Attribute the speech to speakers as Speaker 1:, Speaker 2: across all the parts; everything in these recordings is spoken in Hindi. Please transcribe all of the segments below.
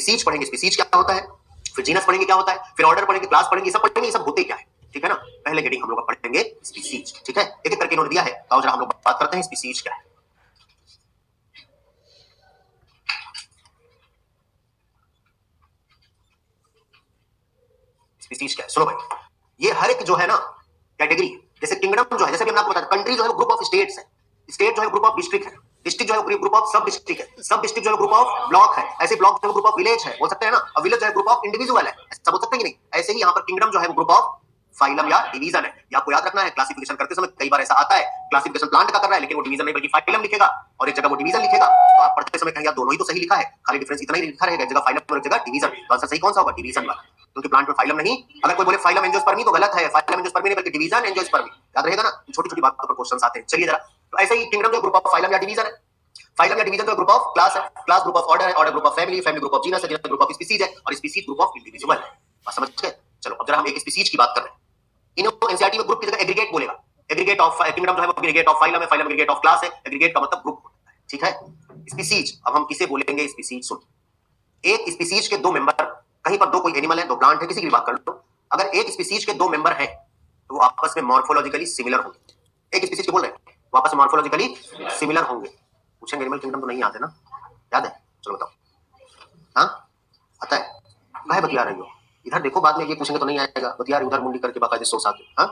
Speaker 1: स्पीसीज पढ़ेंगे, स्पीसीज क्या होता है, फिर जीनस पढ़ेंगे क्या होता है, फिर ऑर्डर पढ़ेंगे, क्लास पढ़ेंगे, ये सब पढ़ेंगे, ये सब होते क्या है, ठीक है ना। पहले हेडिंग हम लोग पढ़ेंगे स्पीसीज, ठीक है। एक एक करके नोट दिया है, तो जरा हम लोग बात करते हैं स्पीसीज क्या है। स्पीसीज क्या है, सुनो भाई, ये हर एक जो है ना कैटेगरी, जैसे किंगडम जो है, जैसे भी हमने आपको बताया, कंट्री जो है ग्रुप ऑफ स्टेट्स है, स्टेट जो है ग्रुप ऑफ डिस्ट्रिक्ट है, डिस्ट्रिक्ट जो है ग्रुप ऑफ सब डिस्ट्रिक्ट है, सब डिस्ट्रिक्ट जो है ग्रुप ऑफ ब्लॉक है, ऐसे ब्लॉक जो है ग्रुप ऑफ विलेज है, बोल सकते हैं ना, और विलेज जो है ग्रुप ऑफ इंडिविजुअल है, ऐसा बोल सकते हैं कि नहीं। ऐसे ही यहाँ पर किंगडम जो है वो ग्रुप ऑफ फाइलम या डिवीजन है। ये आपको याद रखना है, क्लासिफिकेशन करते समय कई बार ऐसा आता है, क्लासिफिकेशन प्लांट का कर रहा है लेकिन वो डिवीजन नहीं बल्कि फाइलम लिखेगा, और एक जगह वो डिवीजन लिखेगा, तो आप पढ़ते समय कहेंगे दोनों ही तो सही लिखा है, खाली डिफरेंस इतना ही लिखा रहेगा, एक जगह फाइलम और एक जगह डिवीजन, तो आंसर सही कौन सा होगा, डिवीजन वाला, क्योंकि प्लांट में फाइलम नहीं। अगर कोई बोले फाइलम एंजियोस्पर्मी तो गलत है, फाइलम एंजियोस्पर्मी नहीं बल्कि डिवीजन एंजियोस्पर्मी, याद रहेगा ना, छोटी छोटी बातों पर क्वेश्चन आते हैं। चलिए जरा, तो ऐसे ही किंगडम जो ग्रुप ऑफ फाइलम या डिवीजन है, फाइलम या डिवीजन तो ग्रुप ऑफ क्लास है, क्लास ग्रुप ऑफ ऑर्डर है, order group of family, family group of genus है, जीनस ग्रुप ऑफ स्पीसीज है, और स्पीसीज ग्रुप ऑफ इंडिविजुअल है। बात समझ गए। चलो अब जरा हम एक स्पीसीज की बात कर रहे हैं। इनको एनसीईआरटी में ग्रुप की जगह एग्रीगेट बोलेगा, एग्रीगेट ऑफ किंगडम जो है वो एग्रीगेट ऑफ फाइलम है, फाइलम एग्रीगेट ऑफ क्लास है, एग्रीगेट का मतलब ग्रुप होता है, ठीक है। स्पीसीज, अब हम किसे बोलेंगे स्पीसीज, सुन, एक स्पीसीज के दो मेंबर, कहीं पर दो कोई एनिमल है, दो प्लांट है, किसी की भी बात कर लो, अगर एक स्पीसीज के दो मेंबर हैं तो वो आपस में मॉर्फोलॉजिकली सिमिलर होंगे। एक स्पीसीज के बोल रहे हैं वो आपस में मॉर्फोलॉजिकली सिमिलर होंगे। पूछेंगे एनिमल किंगडम तो नहीं आते ना, याद है, चलो बताओ, हाँ आता है, काहे बतिया रही हो, इधर देखो, बाद में ये पूछेंगे तो नहीं आएगा, बतिया रही उधर मुंडी करके बाकायदे सो साथ, हाँ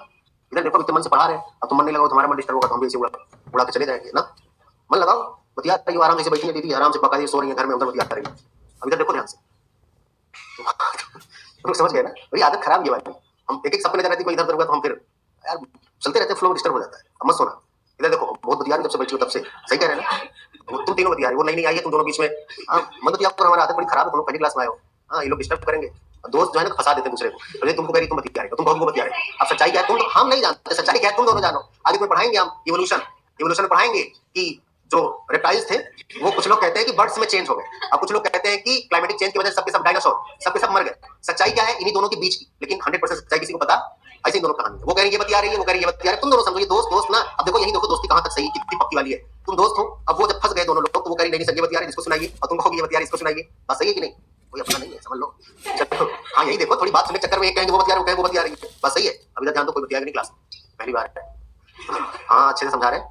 Speaker 1: इधर देखो, इतने मन से पढ़ा रहे, अब तुम मन नहीं लगाओ, तुम्हारा मन डिस्टर्ब होगा तो हम भी इसे उड़ा के चले जाएंगे ना। मन लगाओ, बतिया रही हो, आराम से बैठी है दीदी, आराम से बाकायदे सो रही है घर में, उधर बतिया रही है, अब इधर देखो ध्यान से। तो समझ गए ना, बड़ी आदत खराब ये वाली, हम एक एक सपने रहती कोई इधर उधर होगा तो हम फिर यार चलते रहते, फ्लो डिस्टर्ब हो जाता है। अब मत सोना, इधर देखो बहुत बतिया रही, जब से बैठी हो तब से, सही कह रहे हैं ना, तुम तीनों बतिया रही, वो नहीं आई है तुम दोनों बीच में, हाँ मत बतिया करो, हमारा आदत बड़ी खराब है, तुम पहली क्लास में आए हो, हाँ ये लोग डिस्टर्ब करेंगे, दोस्त जो है ना फंसा देते हैं दूसरे को, तो तुमको कह रही तुम बतिया रहे, तुम बहु को बतिया रहे, अब सच्चाई क्या है तुम तो हम नहीं जानते, सच्चाई क्या है तुम दोनों जानो, आगे तुम्हें पढ़ाएंगे हम इवोल्यूशन, इवोल्यूशन पढ़ाएंगे कि जो रेप्टाइल्स थे वो कुछ लोग कहते हैं कि बर्ड्स में चेंज हो गए, अब कुछ लोग कहते हैं कि क्लाइमेटिक चेंज की वजह से सबके सब डायनासोर सबके सब मर गए। सच्चाई क्या है इन्हीं दोनों के बीच की, लेकिन 100% सच्चाई किसी को पता, ऐसी दोनों कहानी है, वो कह रही है बतिया रही है, वो कह रही है बतिया रही है, तुम दोनों समझो ये दोस्त दोस्त ना। अब देखो यही देखो दोस्ती कहां तक सही कितनी पक्की वाली है, तुम दोस्त हो, अब वो जब फंस गए दोनों लोग तो वो कह रही नहीं संजय बतिया रही, इसको सुनाइए, और तुम कहोगे ये बतिया रही, इसको सुनाइए, बात सही है कि नहीं, कोई अपना नहीं है, समझ लो। चलो हाँ यही देखो, थोड़ी बात सुनने चक्कर में एक कहेंगे वो बतिया रही, वो बतिया रही, बात सही है। अब इधर ध्यान दो, कोई बतिया नहीं क्लास पहली बार है, हाँ अच्छे से समझा रहे हैं,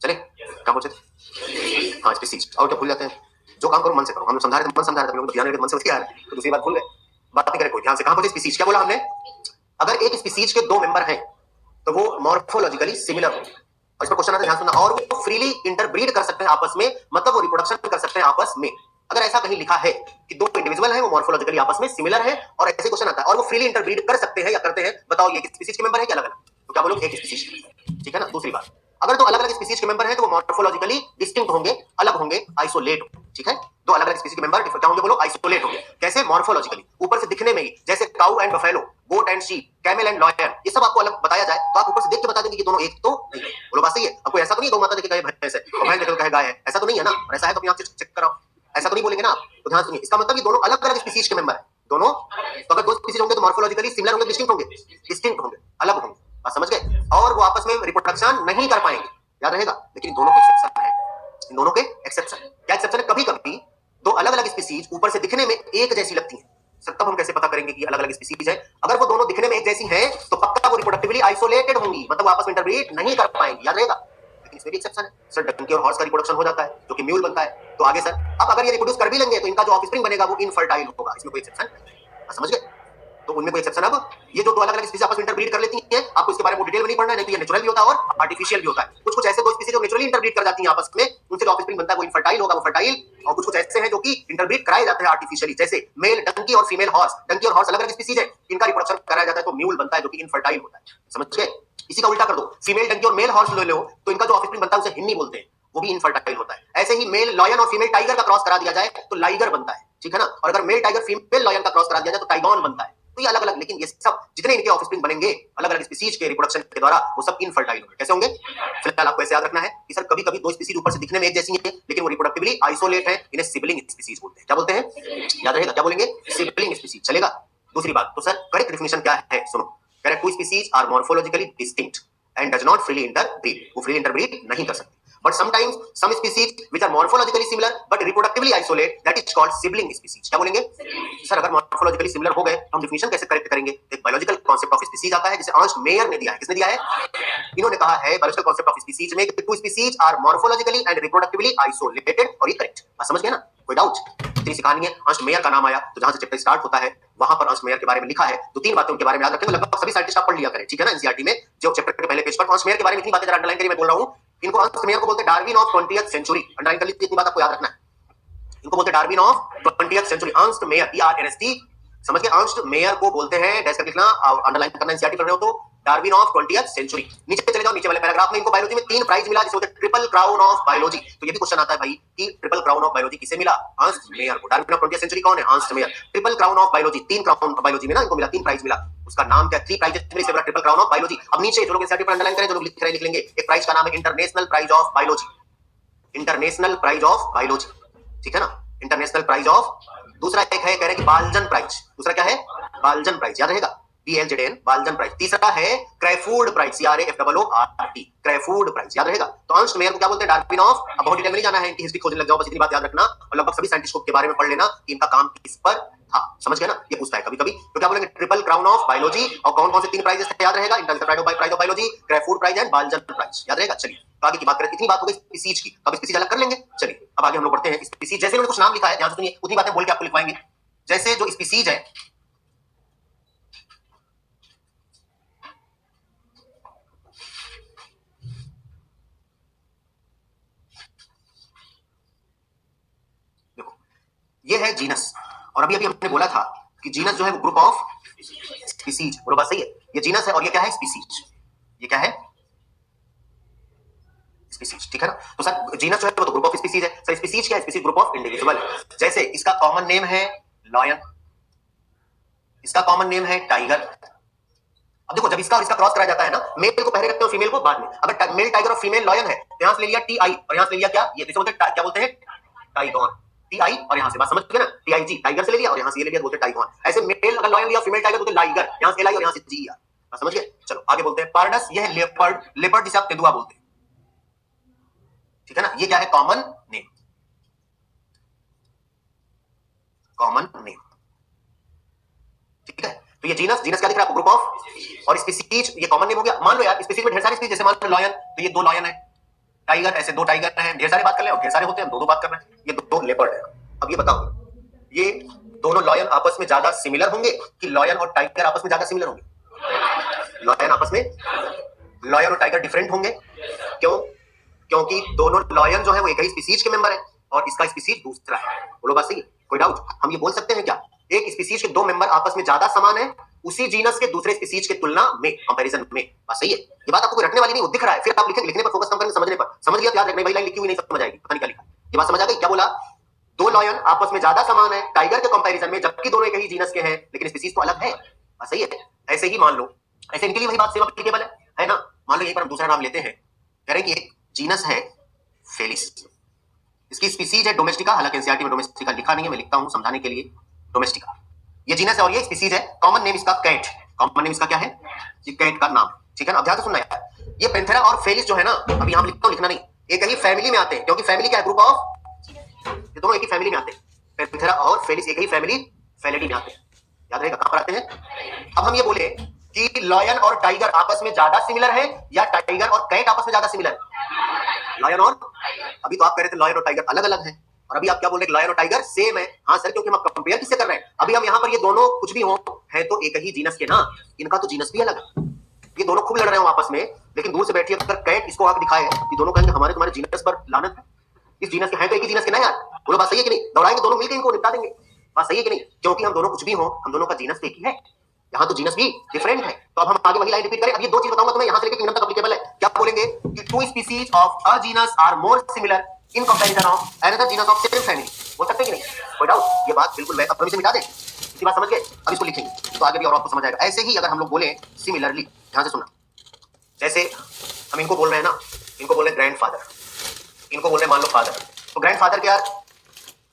Speaker 1: चले क्या पूछे थे, हाँ स्पीसीज, और क्या भूल जाते हैं, जो काम करो मन से करो, हम लोग समझा रहे थे मन समझा रहे थे, हम लोग ध्यान मन से बतिया रहे, तो दूसरी बात भूल गए, बात नहीं करे कोई, ध्यान से कहां पहुंचे स्पीसीज, क्या बोला हमने, अगर एक स्पीसीज के दो मेंबर हैं तो वो मॉर्फोलॉजिकली सिमिलर होंगे, और इस पर क्वेश्चन आता है ध्यान सुनना, और वो फ्रीली इंटरब्रीड कर सकते हैं आपस में, मतलब वो रिप्रोडक्शन कर सकते हैं आपस में। अगर ऐसा कहीं लिखा है कि दो इंडिविजुअल हैं वो मॉर्फोलॉजिकली आपस में सिमिलर है, और ऐसे क्वेश्चन आता है और वो फ्रीली इंटरब्रीड कर सकते हैं या करते हैं, बताओ ये स्पीसीज के मेंबर है क्या अलग अलग, तो क्या बोलोगे एक स्पीसीज, ठीक है ना। दूसरी बात, अगर दो अलग अलग स्पीसीज के मेंबर हैं तो वो मॉर्फोलॉजिकली डिस्टिंक्ट होंगे, अलग होंगे, आइसोलेट, ठीक है। दो अलग अलग स्पीसीज के मेंबर क्या होंगे, बोलो आइसोलेट होंगे, कैसे, मॉर्फोलॉजिकली, ऊपर से दिखने में ही, जैसे cow and buffalo, goat and sheep, camel and lion, ये सब आपको अलग बताया जाए तो आप ऊपर से देख के बता देंगे कि दोनों एक तो नहीं है, बोलो बात सही है। अब कोई ऐसा तो नहीं गौ माता देखे कहे भैंस है और भैंस देखे कहे गाय है, ऐसा तो नहीं है ना, और ऐसा है तो अपनी आंख से चेक कराओ, ऐसा तो नहीं बोलेंगे ना आप, तो ध्यान सुनिए, इसका मतलब ये दोनों अलग अलग स्पीसीज के मेंबर है दोनों, तो अगर दो स्पीसीज होंगे तो मॉर्फोलॉजिकली सिमिलर होंगे, डिस्टिंक्ट होंगे, डिस्टिंक्ट होंगे, अलग होंगे, बात समझ गए, और वो आपस में रिप्रोडक्शन नहीं कर पाएंगे, याद रहेगा, लेकिन दोनों के एक्सेप्शन है, इन दोनों के एक्सेप्शन, क्या एक्सेप्शन है, कभी कभी दो अलग अलग स्पीसीज ऊपर से दिखने में एक जैसी लगती हैं, सर तब हम कैसे पता करेंगे कि अलग अलग स्पीसीज है, अगर वो दोनों दिखने में एक जैसी हैं तो पक्का वो रिप्रोडक्टिवली आइसोलेटेड होंगी, मतलब वो आपस में इंटरब्रीड नहीं कर पाएंगी, याद रहेगा, लेकिन इसमें भी एक्सेप्शन है, सर डंकी और हॉर्स का रिप्रोडक्शन हो जाता है जो कि म्यूल बनता है, तो आगे सर अब अगर ये रिप्रोड्यूस कर भी लेंगे तो इनका जो ऑफस्प्रिंग बनेगा वो इनफर्टाइल होगा, इसमें कोई एक्सेप्शन नहीं, समझ गए, तो उनमें कोई एक्सेप्शन। अब ये जो दो अलग अलग स्पीसीज आपस में इंटरब्रीड कर लेती हैं, आपको इसके बारे में डिटेल में नहीं पढ़ना है, नहीं तो ये नेचुरल भी होता है और आर्टिफिशियल भी होता है, कुछ कुछ ऐसे दो स्पीसीज जो नेचुरली इंटरब्रीड कर जाती हैं आपस में, उनसे जो ऑफस्प्रिंग बनता है वो इनफर्टाइल होगा, वो फर्टाइल, और कुछ कुछ ऐसे हैं जो कि इंटरब्रीड कराए जाते हैं आर्टिफिशियली, जैसे मेल डंकी और फीमेल हॉर्स, डंकी और हॉर्स अलग अलग स्पीसीज है, इनका रिप्रोडक्शन कराया जाता है तो म्यूल बनता है जो कि इनफर्टाइल होता है, समझ गए। इसी का उल्टा कर दो, फीमेल डंकी और मेल हॉर्स ले लो तो इनका जो ऑफस्प्रिंग बनता है उसे हिन्नी बोलते हैं, वो भी इनफर्टाइल होता है। ऐसे ही मेल लॉयन और फीमेल टाइगर का क्रॉस करा दिया जाए तो लाइगर बनता है, ठीक है ना, और अगर मेल टाइगर फीमेल लॉयन का क्रॉस करा दिया जाए तो टाइगॉन बनता है, तो ये अलग अलग, लेकिन ये सब जितने इनके ऑफस्प्रिंग बनेंगे अलग अलग स्पीसीज के रिप्रोडक्शन के द्वारा वो सब इनफर्टाइल होंगे, कैसे होंगे, फिलहाल आपको ऐसे याद रखना है कि सर कभी कभी दो स्पीसीज ऊपर से दिखने में एक जैसी हैं लेकिन वो रिप्रोडक्टिवली आइसोलेट है, इन्हें सिबलिंग स्पीसीज बोलते हैं, क्या बोलते हैं, याद रहेगा, क्या बोलेंगे, सिबलिंग स्पीसीज, चलेगा। दूसरी बात, तो सर करेक्ट डेफिनेशन क्या है, सुनो, correct, two species are morphologically distinct and does not freely interbreed, वो फ्रीली इंटरब्रीड नहीं कर सकते, But sometimes some species which are morphologically similar but reproductively isolate, that is called sibling species. क्या बोलेंगे सर? अगर morphologically similar हो गए तो हम definition कैसे करेक्ट करेंगे? एक biological concept of species आता है जिसे अर्नस्ट मेयर ने दिया है. किसने दिया है? इन्होंने कहा है biological concept of species में कि two species are morphologically and reproductively isolated. और ये करेक्ट बात समझ गए ना? कोई डाउट? इतनी सी कहानी है. अर्नस्ट मेयर का नाम आया तो जहां से चैप्टर स्टार्ट होता है वहां पर अर्नस्ट मेयर के बारे में लिखा है. तो तीन बातें उनके बारे में याद रखेंगे. लगभग सभी साइंटिस्ट आप पढ़ लिया करें, ठीक है ना? एनसीईआरटी में जो चैप्टर के पहले पेज पर अर्नस्ट मेयर के बारे में इतनी बातें जरा अंडरलाइन करिए. मैं बोल रहा हूं इनको अर्नस्ट मेयर को बोलते हैं Darwin of 20th century. Underline कर लीजिए, इतनी बात आपको याद रखना है. इनको बोलते हैं Darwin of 20th century. Ernst Mayr ERNST समझ के अर्नस्ट मेयर को बोलते हैं. डैश कर लिखना, अंडरलाइन करना. एनसीईआरटी पढ़ रहे हो तो डार्विन ऑफ 20th सेंचुरी. नीचे चले जाओ, नीचे वाले पैराग्राफ में इनको बायोलॉजी में 3 प्राइज मिला जिसे बोलते हैं ट्रिपल क्राउन ऑफ बायोलॉजी. तो ये भी क्वेश्चन आता है भाई कि ट्रिपल क्राउन ऑफ बायोलॉजी किसे मिला? अर्नस्ट मेयर को. डार्विन ऑफ 20th सेंचुरी कौन है? Ernst Mayr. Triple crown of biology, 3 crown of biology में ना इनको मिला, 3 प्राइज मिला. उसका नाम क्या? 3 प्राइजेस मिले, इसे बोला ट्रिपल क्राउन ऑफ बायोलॉजी. अब नीचे जो लोग एनसीईआरटी पर अंडरलाइन करें, जो लोग लिख रहे लिख लेंगे. एक प्राइज का नाम है international prize of biology. International prize of biology, ठीक है ना? International prize of. दूसरा एक है कह रहे हैं कि बाल्जन प्राइज. दूसरा क्या है? बाल्जन प्राइज. याद रहेगा, BLZN बाल्जन प्राइज. तीसरा है क्राइफूड प्राइज, CRAFOORT क्राइफूड प्राइज. याद रहेगा. तो अर्नस्ट मेयर को क्या बोलते हैं? Darwin of. अब बहुत डिटेल में नहीं जाना है, इनकी हिस्ट्री खोजने लग जाओ, बस इतनी बात याद रखना. और लगभग सभी साइंटिस्टों के बारे में पढ़ लेना कि इनका काम किस पर था. समझ गए ना? ये पूछता है कभी कभी. तो क्या बोलेंगे? Triple crown of biology. और कौन कौन से 3 प्राइजेस याद रहेगा? International prize of biology, Crafoord prize and Balzan prize. याद रहेगा. चलिए तो आगे की बात करें. इतनी बात हो गई स्पीसीज की, अब स्पीसीज अलग कर लेंगे. चलिए अब आगे हम लोग बढ़ते हैं. स्पीसीज जैसे उन्होंने कुछ नाम लिखा है, ध्यान से सुनिए, उतनी बातें बोल के आपको लिखवाएंगे. जैसे जो स्पीसीज है, ये है जीनस. और अभी अभी हमने बोला था कि जीनस जो है वो ग्रुप ऑफ स्पीसीज. बोलो बात सही है. ये जीनस है और ये क्या है? स्पीसीज. ये क्या है? स्पीसीज, ठीक है ना? तो सर जीनस जो है वो तो ग्रुप ऑफ स्पीसीज है. सर स्पीसीज क्या है? Species group of individual. जैसे इसका कॉमन नेम है लॉयन, इसका कॉमन नेम है टाइगर. अब देखो जब इसका और इसका क्रॉस कराया जाता है ना, मेल को पहले रखते हो, फीमेल को बाद में. अगर मेल टाइगर और फीमेल लॉयन है तो यहां से ले लिया TI और यहां से ले लिया क्या? ये बोलते हैं क्या बोलते हैं? टाइगॉन. TI और यहां से बात समझ गए ना? TIG टाइगर से ले लिया और यहां से ये ले लिया, बोलते हैं टाइगॉन. ऐसे मेल अगर लॉयन लिया, फीमेल टाइगर बोलते हैं लाइगर. यहां से LI और यहां से G. बात समझ गए? चलो आगे बोलते हैं पार्डस. ये है लेपर्ड. लेपर्ड जिसे आप तेंदुआ बोलते हैं, ठीक है ना? ये क्या है? Common name. कॉमन नेम, ठीक है. तो ये जीनस, जीनस क्या दिख रहा है आपको? Group of. और स्पीसीज ये कॉमन नेम हो गया. मान लो यार स्पीसीज में ढेर सारी स्पीसीज, जैसे मान लो लॉयन तो ये 2 लॉयन है. टाइगर ऐसे 2 टाइगर हैं. ढेर सारे बात कर ले और ढेर सारे होते हैं, 2 बात कर रहे हैं. ये 2 लेपर्ड है. अब ये बताओ, ये दोनों लॉयन आपस में ज्यादा सिमिलर होंगे कि लॉयन और टाइगर आपस में ज्यादा सिमिलर होंगे? लॉयन आपस में, लॉयन और टाइगर डिफरेंट होंगे. क्यों? क्योंकि दोनों लॉयन जो है वो एक ही स्पीसीज के मेंबर है और इसका स्पीसीज दूसरा है. बोलो बात सही है? कोई डाउट? हम ये बोल सकते हैं क्या एक स्पीसीज के 2 मेंबर आपस में ज्यादा समान है उसी जीनस के दूसरे स्पीसीज के तुलना में, कंपैरिजन में? बात सही है? ये बात आपको कोई रटने वाली नहीं, वो दिख रहा है. फिर आप लिखेंगे, लिखने पर फोकस कम करेंगे, समझने पर. समझ लिया तो याद रखना. भाई लाइन लिखी हुई नहीं समझ आएगी, पता नहीं क्या लिखा. ये बात समझ आ गई? क्या बोला? 2 लॉयन आपस में ज्यादा समान है टाइगर के कंपैरिजन में, जबकि दोनों एक ही जीनस के हैं लेकिन स्पीसीज तो अलग है. बात सही है? ऐसे ही मान लो, ऐसे इनके लिए वही बात सेम एप्लीकेबल है ना? मान लो यहीं पर हम दूसरा नाम लेते हैं, कह रहे हैं कि एक जीनस है फेलिस. इसकी स्पीसीज है डोमेस्टिका. हालांकि एनसीईआरटी में डोमेस्टिका लिखा नहीं है, मैं लिखता हूं समझाने के लिए. डोमेस्टिका ये जीनस है और ये स्पीसीज है. कॉमन नेम इसका कैट. कॉमन नेम इसका क्या है? ये कैट का नाम, ठीक है ना? अब ध्यान से सुनना यार. ये पेंथेरा और फेलिस जो है ना, अभी यहां लिखता हूं, लिखना नहीं, एक ही फैमिली में आते हैं. क्योंकि फैमिली क्या है? Group of. ये दोनों एक ही फैमिली में आते हैं. पेंथेरा और फेलिस एक ही फैमिली, फैलिडी में आते हैं. याद रहेगा कहां पर आते हैं. अब हम ये बोले कि लॉयन और टाइगर आपस में ज्यादा सिमिलर है या टाइगर और कैट आपस में ज्यादा सिमिलर है? लॉयन और, अभी तो आप कह रहे थे लॉयन और टाइगर अलग अलग हैं और अभी आप क्या बोल रहे हैं? लॉयन और टाइगर सेम है. हाँ सर, क्योंकि हम कंपेयर किससे कर रहे हैं? अभी हम यहाँ पर ये दोनों कुछ भी हो है तो एक ही जीनस के ना. इनका तो जीनस भी अलग है. ये दोनों खूब लड़ रहे हो आपस में, लेकिन दूर से बैठिए अगर कैट इसको आके दिखाए, ये दोनों कहेंगे हमारे तुम्हारे जीनस पर लानत है. इस जीनस के हैं तो एक ही जीनस के ना यार. बोलो बात सही है कि नहीं? दौड़ाएंगे दोनों मिलकर इनको निपटा देंगे. बात सही है कि नहीं? क्योंकि हम दोनों कुछ भी हो, हम दोनों का जीनस एक ही है. यहाँ तो जीनस भी डिफरेंट है. तो अब हम आगे वही लाइन रिपीट करें. अब ये 2 चीज बताऊंगा तुम्हें, यहाँ से लेकर किंगडम तक एप्लीकेबल है. क्या बोलेंगे कि 2 species of a genus are more similar in comparison of another genus of same family. बोल सकते कि नहीं? कोई डाउट? ये बात बिल्कुल मैं अपने से मिटा दे. इसी बात समझ गए? अब इसको लिखेंगे तो आगे भी और आपको समझ आएगा. ऐसे ही अगर हम लोग बोले सिमिलरली, ध्यान से सुनना. जैसे हम इनको बोल रहे हैं ना, इनको बोल रहे हैं ग्रैंडफादर, इनको बोल रहे हैं मान लो फादर. तो ग्रैंडफादर के यार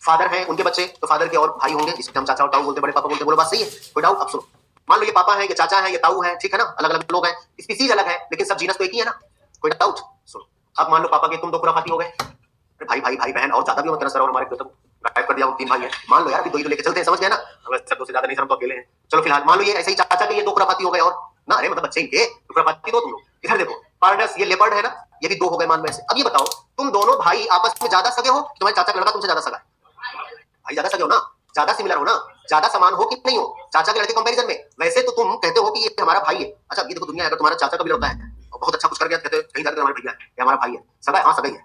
Speaker 1: फादर हैं, उनके बच्चे, तो फादर के और भाई होंगे जिसके हम चाचा और ताऊ बोलते, बड़े पापा बोलते. बोलो बात सही है? कोई डाउट? अब सुनो, मान लो ये पापा है, ये चाचा है, ये ताऊ है, ठीक है ना? अलग अलग लोग हैं, स्पीसीज अलग है लेकिन सब जीनस तो एक ही है ना. कोई डाउट? सुनो, अब मान लो पापा के तुम दो खुराफाती हो गए, अरे भाई भाई भाई बहन और ज्यादा भी मत करना सर, और हमारे तो गायब कर दिया, वो 3 भाई है, मान लो यार अभी 2 ही तो लेके चलते हैं, समझ गए ना, हमें सब 2 से ज्यादा नहीं, सर हम तो अकेले हैं, चलो फिलहाल मान लो ये ऐसे ही चाचा के ये 2 खुराफाती हो गए और ना, अरे मतलब बच्चे इनके खुराफाती दो तुम लोग। इधर देखो पार्डस, ये लेपर्ड है ना, ये भी 2 हो गए मान में से। अब ये बताओ तुम दोनों भाई आपस में ज्यादा सगे हो, तुम्हारे चाचा का लड़का तुमसे ज्यादा सगा है, भाई ज्यादा सगे हो ना, ज्यादा सिमिलर हो ना, ज्यादा समान हो कि नहीं हो चाचा के लड़के कंपैरिजन में। वैसे तो तुम कहते हो कि ये हमारा भाई है, अच्छा ये देखो दुनिया है, अगर तुम्हारा चाचा का भी लड़का है और बहुत अच्छा कुछ कर गया कहते हो कहीं जाकर हमारा भैया है, ये हमारा भाई है, सगा है, हाँ सगा ही है,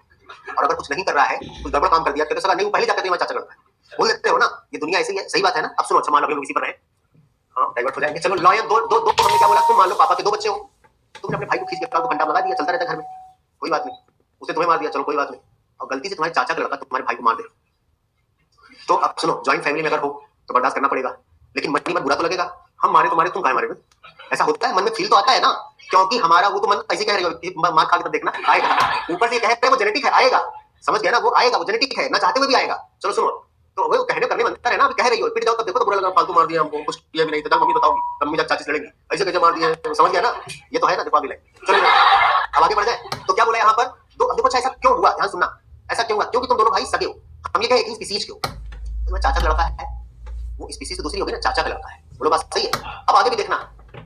Speaker 1: और अगर कुछ नहीं कर रहा है, कुछ गड़बड़ काम कर दिया कहते सगा नहीं, पहले जाकर हमारा चाचा का लड़का है, बोल देते हो ना, ये दुनिया ऐसी है, सही बात है ना। अब सुनो, अच्छा मान लो इसी पर रहे, हाँ डाइवर्ट हो जाएंगे, चलो लॉयन दो दो दो हमने क्या बोला, तुम मान लो पापा के 2 बच्चे हो, तुमने अपने भाई को खींच के घंटा लगा दिया, चलता रहता घर में, कोई बात नहीं, उसने तुम्हें मार दिया, चलो कोई बात नहीं, और गलती से तुम्हारे चाचा का लड़का तुम्हारे भाई को मार दे, तो अब सुनो ज्वाइंट फैमिली में अगर हो तो बर्दाश्त करना पड़ेगा, लेकिन मन ही मन बुरा तो लगेगा, हम मारे तुम्हारे तुम काहे मारे, ऐसा होता है, मन में फील तो आता है ना, क्योंकि हमारा वो तो मन ऐसे कह रहे हो मार खा के तब देखना आएगा, ऊपर से कह रहे वो जेनेटिक है, आएगा, समझ गया ना, वो आएगा, वो जेनेटिक है, ना चाहते हुए भी आएगा। चलो सुनो, तो वो कहने करने बनता है ना, कह रही हो पिट जाओ तब देखो तो बुरा लगा, फालतू मार दिया हमको, कुछ किया भी नहीं, तो मम्मी बताओगी, मम्मी जब चाची से लड़ेगी ऐसे कैसे मार दिए, समझ गया ना, ये तो है ना, देखो अभी चलो अब आगे बढ़ जाए, तो क्या बोला यहाँ पर, दो, अब देखो अच्छा ऐसा क्यों हुआ, ध्यान सुनना, ऐसा क्यों हुआ, क्योंकि तुम दोनों भाई सगे हो, हम ये कहे एक स्पीसीज के हो, तुम्हारा चाचा का लड़का है, वो स्पीसीज से दूसरी होगी ना, चाचा का लड़का है, बोलो बात सही है। अब आगे भी देखना,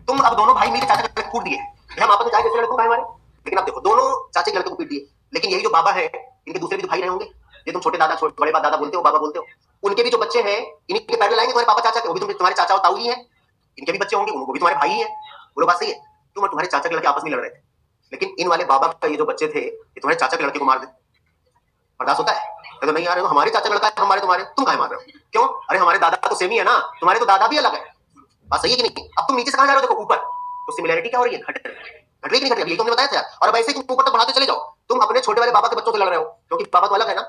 Speaker 1: तुम अब दोनों भाई मेरे चाचा के लड़के कूट दिए, हम आपस में चाहे जैसे लड़कों भाई हमारे, लेकिन अब देखो दोनों चाचे के लड़के को पीट दिए, लेकिन यही जो बाबा है इनके दूसरे भी तो भाई रहे होंगे, ये तुम छोटे दादा बड़े दादा बोलते हो, बाबा बोलते हो, उनके भी जो बच्चे हैं इनके पैरल आएंगे तुम्हारे पापा चाचा के, वो भी तुम्हारे चाचा और ताऊ ही है, इनके भी बच्चे होंगे, वो भी तुम्हारे भाई ही है, बोलो बात सही है। तुम और तुम्हारे चाचा के लड़के आपस में लड़ रहे थे, लेकिन इन वाले बाबा का ये जो बच्चे थे ये तुम्हारे चाचा के लड़के को मार दे, बर्दाश्त होता है, तो नहीं आ रहे हो, हमारे चाचा लड़का है, हमारे तुम्हारे, तुम काहे मार रहे हो, क्यों, अरे हमारे दादा तो सेम ही है ना, तुम्हारे तो दादा भी अलग है, बात सही है कि नहीं। अब तुम नीचे से कहां जा रहे हो, देखो ऊपर, तो सिमिलैरिटी क्या हो रही है, घट रही है कि नहीं घट रही है, ये तुमने बताया था यार, और अब ऐसे ही तुम ऊपर तक बढ़ाते चले जाओ, तुम अपने छोटे वाले बाबा के बच्चों से लड़ रहे हो, क्योंकि बाबा तो अलग है ना,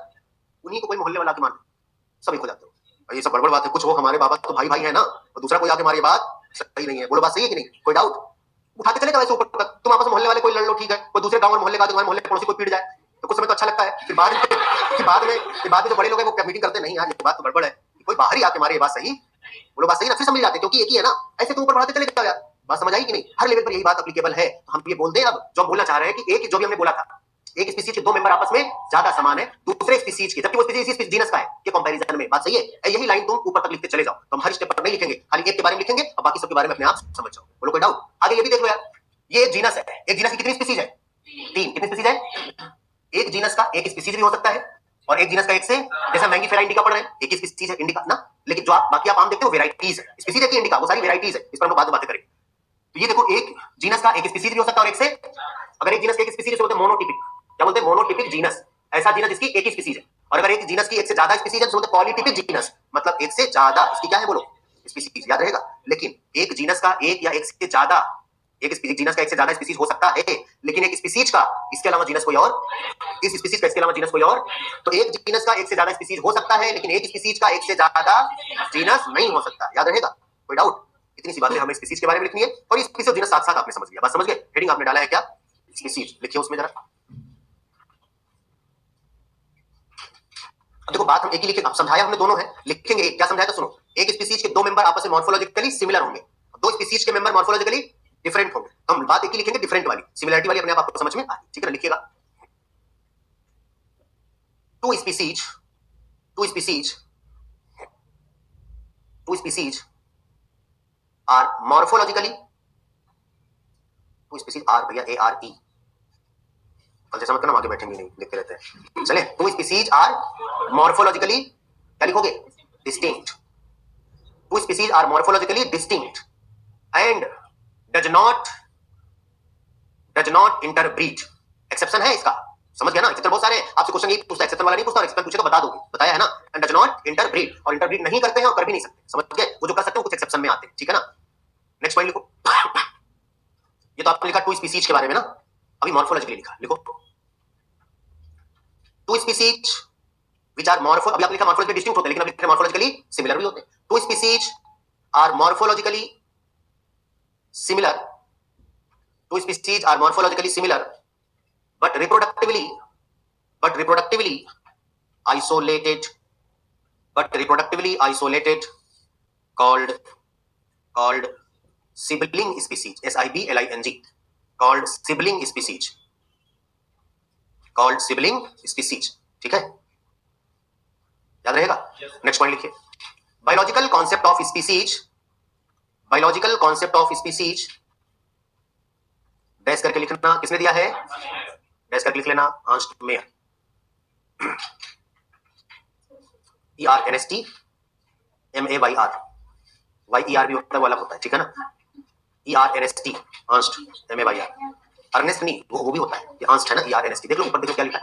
Speaker 1: उन्हीं को कोई मोहल्ले वाला आके मार सब एक हो जाते हो, और ये सब बड़बड़ बात है, कुछ हो हमारे बाबा तो भाई भाई है ना, और दूसरा कोई आके मारे, बात सही नहीं है, बोलो बात सही है कि नहीं, कोई डाउट, उठा के चले जाओ ऐसे ऊपर तक, तुम आपस में मोहल्ले वाले कोई लड़ लो ठीक है, कोई दूसरे गांव में मोहल्ले का तुम्हारे मोहल्ले पड़ोसी कोई पीट जाए तो कुछ समय तो अच्छा लगता है, फिर बाद में जो बड़े लोग हैं वो मीटिंग करते नहीं यार ये बात तो गड़बड़ है, कोई बाहर ही आके मारे, ये बात सही, बोलो बात सही ना, फिर समझ जाते क्योंकि एक ही है ना, ऐसे तो ऊपर बढ़ाते चले जाओ यार, बात समझ आई कि नहीं, हर लेवल पर यही बात एप्लीकेबल है, तो हम ये बोल दें अब जो हम बोलना चाह रहे हैं कि एक जो भी हमने बोला था, एक स्पीसीज के 2 मेंबर आपस में ज्यादा समान है दूसरे स्पीसीज के, जबकि वो स्पीसीज इसी जीनस का है के कंपैरिजन में, बात सही है, यही लाइन तुम ऊपर तक लिखते चले जाओ, तो हम हर स्टेप पर नहीं लिखेंगे, खाली एक के बारे में लिखेंगे और बाकी सब के बारे में अपने आप समझ जाओ, बोलो कोई डाउट, आगे ये भी देख लो यार, ये एक जीनस है, एक जीनस की कितनी स्पीसीज है, 3, कितनी स्पीसीज है, एक जीनस का एक स्पीसीज भी हो सकता है, और एक जीनस का एक से, जैसे मैंगीफेरा इंडिका पढ़ रहे हैं, एक ही स्पीसीज है इंडिका ना, लेकिन जो आप बाकी आप आम देखते हो वेराइटीज है, स्पीसीज है कि इंडिका, वो सारी वेराइटीज है, इस पर हम बाद में बातें करेंगे। तो ये देखो एक जीनस का एक स्पीसीज भी हो सकता है और एक से, अगर एक जीनस के एक स्पीसीज बोलते हैं मोनोटिपिक, क्या बोलते हैं मोनोटिपिक जीनस, ऐसा जीनस जिसकी एक ही स्पीसीज है, और अगर एक जीनस की एक से ज्यादा स्पीसीज है तो बोलते हैं पॉलीटिपिक जीनस, मतलब एक से ज्यादा इसकी क्या है बोलो स्पीसीज, याद रहेगा, लेकिन एक जीनस का एक या एक से ज्यादा, एक जीनस का एक से ज्यादा स्पीसीज हो सकता है, लेकिन एक स्पीसीज का इसके अलावा जीनस कोई और, इस स्पीसीज का इसके अलावा जीनस कोई और, तो एक जीनस का एक से ज्यादा स्पीसीज हो सकता है, लेकिन एक स्पीसीज का एक से ज्यादा जीनस नहीं हो सकता, याद रहेगा, कोई डाउट, इतनी सी बातें हमें स्पीसीज के बारे में लिखनी है, और स्पीसीज और जीनस साथ साथ आपने समझ लिया, बात समझ गए, हेडिंग आपने डाला है क्या, स्पीसीज लिखिए उसमें जरा, अब देखो बात हम एक ही लिखे, समझाया हमने दोनों है, लिखेंगे क्या समझाया, तो सुनो, एक स्पीसीज के 2 मेंबर आपस में मॉर्फोलॉजिकली सिमिलर होंगे, 2 स्पीसीज के मेंबर मॉर्फोलॉजिकली डिफरेंट होंगे, तो हम बात एक ही लिखेंगे, डिफरेंट वाली, सिमिलरिटी वाली अपने आप आपको समझ में आएगी, ठीक है ना, लिखिएगा, two species two species two species are morphologically, two species are भैया ARE, कल जैसा मत करना, आगे बैठेंगे नहीं देखते रहते हैं, चले, टू स्पीसीज आर मॉर्फोलॉजिकली क्या लिखोगे, distinct, two species are morphologically distinct and does not interbreed, exception है इसका, समझ गया ना, एक्सेप्शन बहुत सारे, आपसे क्वेश्चन यही पूछता है, एक्सेप्शन वाला नहीं पूछता, और एक्सेप्शन पूछे तो बता दोगे, बताया है ना, एंड डज नॉट इंटरब्रीड, और इंटरब्रीड नहीं करते हैं और कर भी नहीं सकते, समझ गए, वो जो कर सकते हैं कुछ एक्सेप्शन में आते हैं, ठीक है ना, नेक्स्ट पॉइंट लिखो, ये तो आपने लिखा टू स्पीसीज के बारे में ना, अभी मॉर्फोलॉजिकली लिखा, लिखो two species which are morpho, अभी आपने लिखा मॉर्फोलॉजिकली डिस्टिंक्ट होते हैं, लेकिन अभी लिखा मॉर्फोलॉजिकली सिमिलर भी होते हैं, two species are morphologically similar, two species are morphologically similar but reproductively isolated, called sibling species, SIBLING, called sibling species, called sibling species. ठीक है, याद रहेगा। नेक्स्ट पॉइंट लिखिए, biological concept of species, biological concept of species dash करके लिखना, किसने दिया है, डैश करके लिख लेना, Ernst Mayr, ERNST MAYR, YER भी होता है, वो अलग होता है, ठीक है ना, ERNST अर्नस्ट MAYR, अर्नेस्ट नहीं, वो भी होता है, ये अर्नस्ट है ना, ERNST, देख लो ऊपर देखो क्या लिखा है,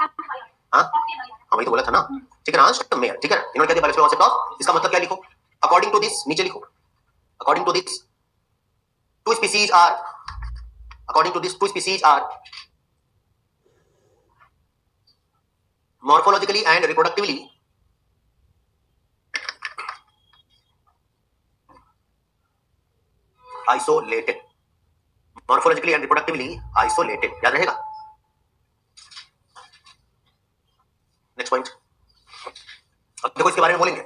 Speaker 1: हाँ वही तो बोला था ना, ठीक है ना, अर्नस्ट मेयर, ठीक है ना। इन्होंने क्या दिया, बायोलॉजिकल कॉन्सेप्ट ऑफ, इसका मतलब क्या लिखो, अकॉर्डिंग टू दिस, नीचे लिखो, according to this two species are, according to this two species are morphologically and reproductively isolated, morphologically and reproductively isolated, याद रहेगा। नेक्स्ट पॉइंट, अब देखो इसके बारे में बोलेंगे,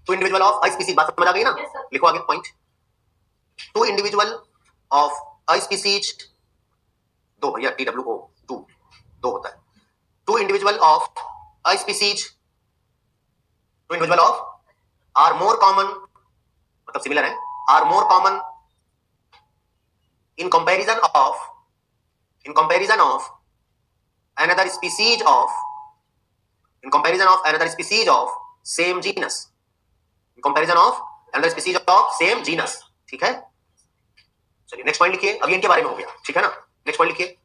Speaker 1: two individual of a species, बात समझ आ गई ना, लिखो आगे point, two individual of a species, दो भैया, TWO, टू, दो होता है, two individual of a species, two individual of are more common, मतलब सिमिलर है, are more common in comparison of another species of, in comparison of another species of same genus, in comparison of another species of same genus, ठीक है। चलिए नेक्स्ट पॉइंट लिखिए, अब ये इनके बारे में हो गया, ठीक है ना। नेक्स्ट पॉइंट लिखिए,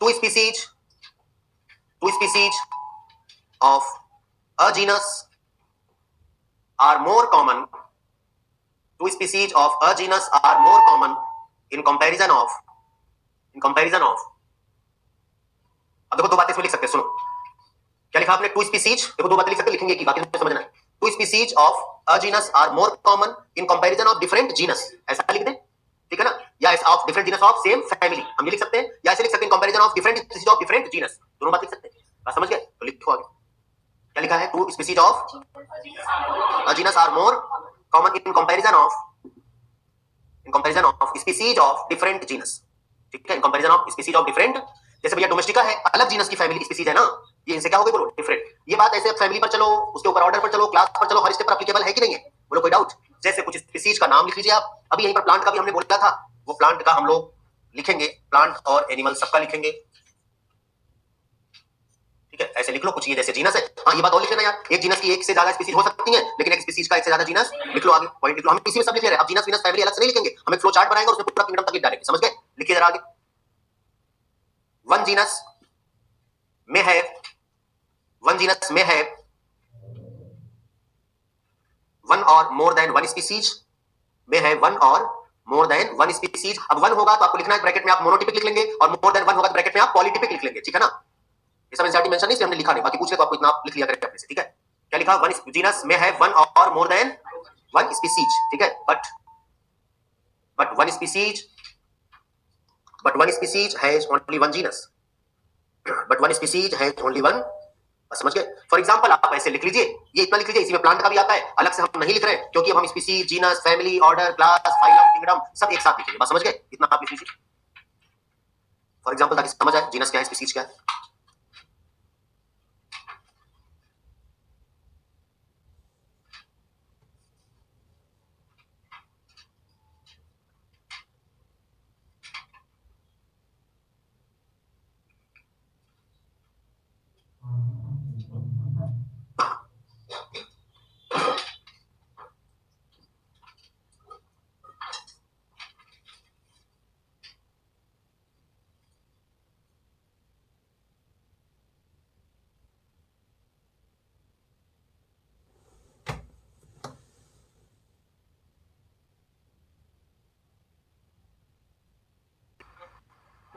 Speaker 1: two species of a genus are more common, two species of a genus are more common in comparison of, अब देखो दो बातें इसमें लिख सकते हैं, सुनो क्या लिखा आपने, टू स्पीसीज, देखो दो बातें लिख सकते, लिखेंगे कि बाकी समझना है, two species of a genus are more common in comparison of different genus, ऐसा लिख दें, ठीक है ना, या of different genus of same family, हम ये लिख सकते हैं, या ऐसे लिख सकते हैं, comparison of different species of different genus, दोनों बात लिख सकते हैं, बात समझ गए, तो लिखो आगे क्या लिखा है, two species of a genus are more common in comparison of species of different genus, ठीक है, in comparison of species of different, जैसे भैया डोमेस्टिका है, अलग जीनस की फैमिली स्पीसीज है ना, ये इनसे क्या हो गई बोलो, डिफरेंट, ये बात ऐसे फैमिली पर चलो, उसके ऊपर ऑर्डर पर चलो, क्लास पर चलो, हर स्टेप पर एप्लीकेबल है कि नहीं है, बोलो कोई डाउट। जैसे कुछ स्पीसीज का नाम लिख लीजिए आप, अभी यहीं पर प्लांट का भी हमने बोला था, वो प्लांट का हम लोग लिखेंगे, प्लांट और एनिमल सबका लिखेंगे, ठीक है, ऐसे लिख लो कुछ, ये जैसे जीनस है, हाँ ये बात और लिख लेना यार, एक जीनस की एक से ज्यादा स्पीसीज हो सकती है, लेकिन एक स्पीसीज का एक से ज्यादा जीनस, लिख लो आगे पॉइंट, लिख लो, हम इसी में सब लिख ले रहे हैं, अब जीनस वीनस फैमिली अलग से नहीं लिखेंगे, हम एक फ्लो चार्ट बनाएंगे और उसमें पूरा किंगडम तक लिख डालेंगे, समझ गए, लिखिए जरा आगे, वन जीनस में है, one genus may have one or more than one species, may have one or more than one species, अब वन होगा तो आपको लिखना है ब्रैकेट में आप मोनोटिपिक लिख लेंगे, और मोर देन वन होगा तो ब्रैकेट में आप पॉलीटिपिक लिख लेंगे, ठीक है ना, ये सब एनसीईआरटी मेंशन नहीं, इसलिए हमने लिखा नहीं, बाकी पूछ ले तो आपको इतना आप लिख लिया करेंगे अपने से, ठीक है। क्या लिखा, वन जीनस में है वन और मोर देन वन स्पीसीज, ठीक है, but one species has only one genus, but one species has only one, समझ गए। फॉर एग्जांपल आप ऐसे लिख लीजिए, ये इतना लिख लीजिए, इसी में प्लांट का भी आता है, अलग से हम नहीं लिख रहे हैं, क्योंकि अब हम species, genus, family, order, class, phylum, kingdom सब एक साथ लिखेंगे, बस समझ गए, इतना आप लिख लीजिए फॉर एग्जांपल, ताकि समझ आए जीनस क्या है, स्पीसीज क्या है।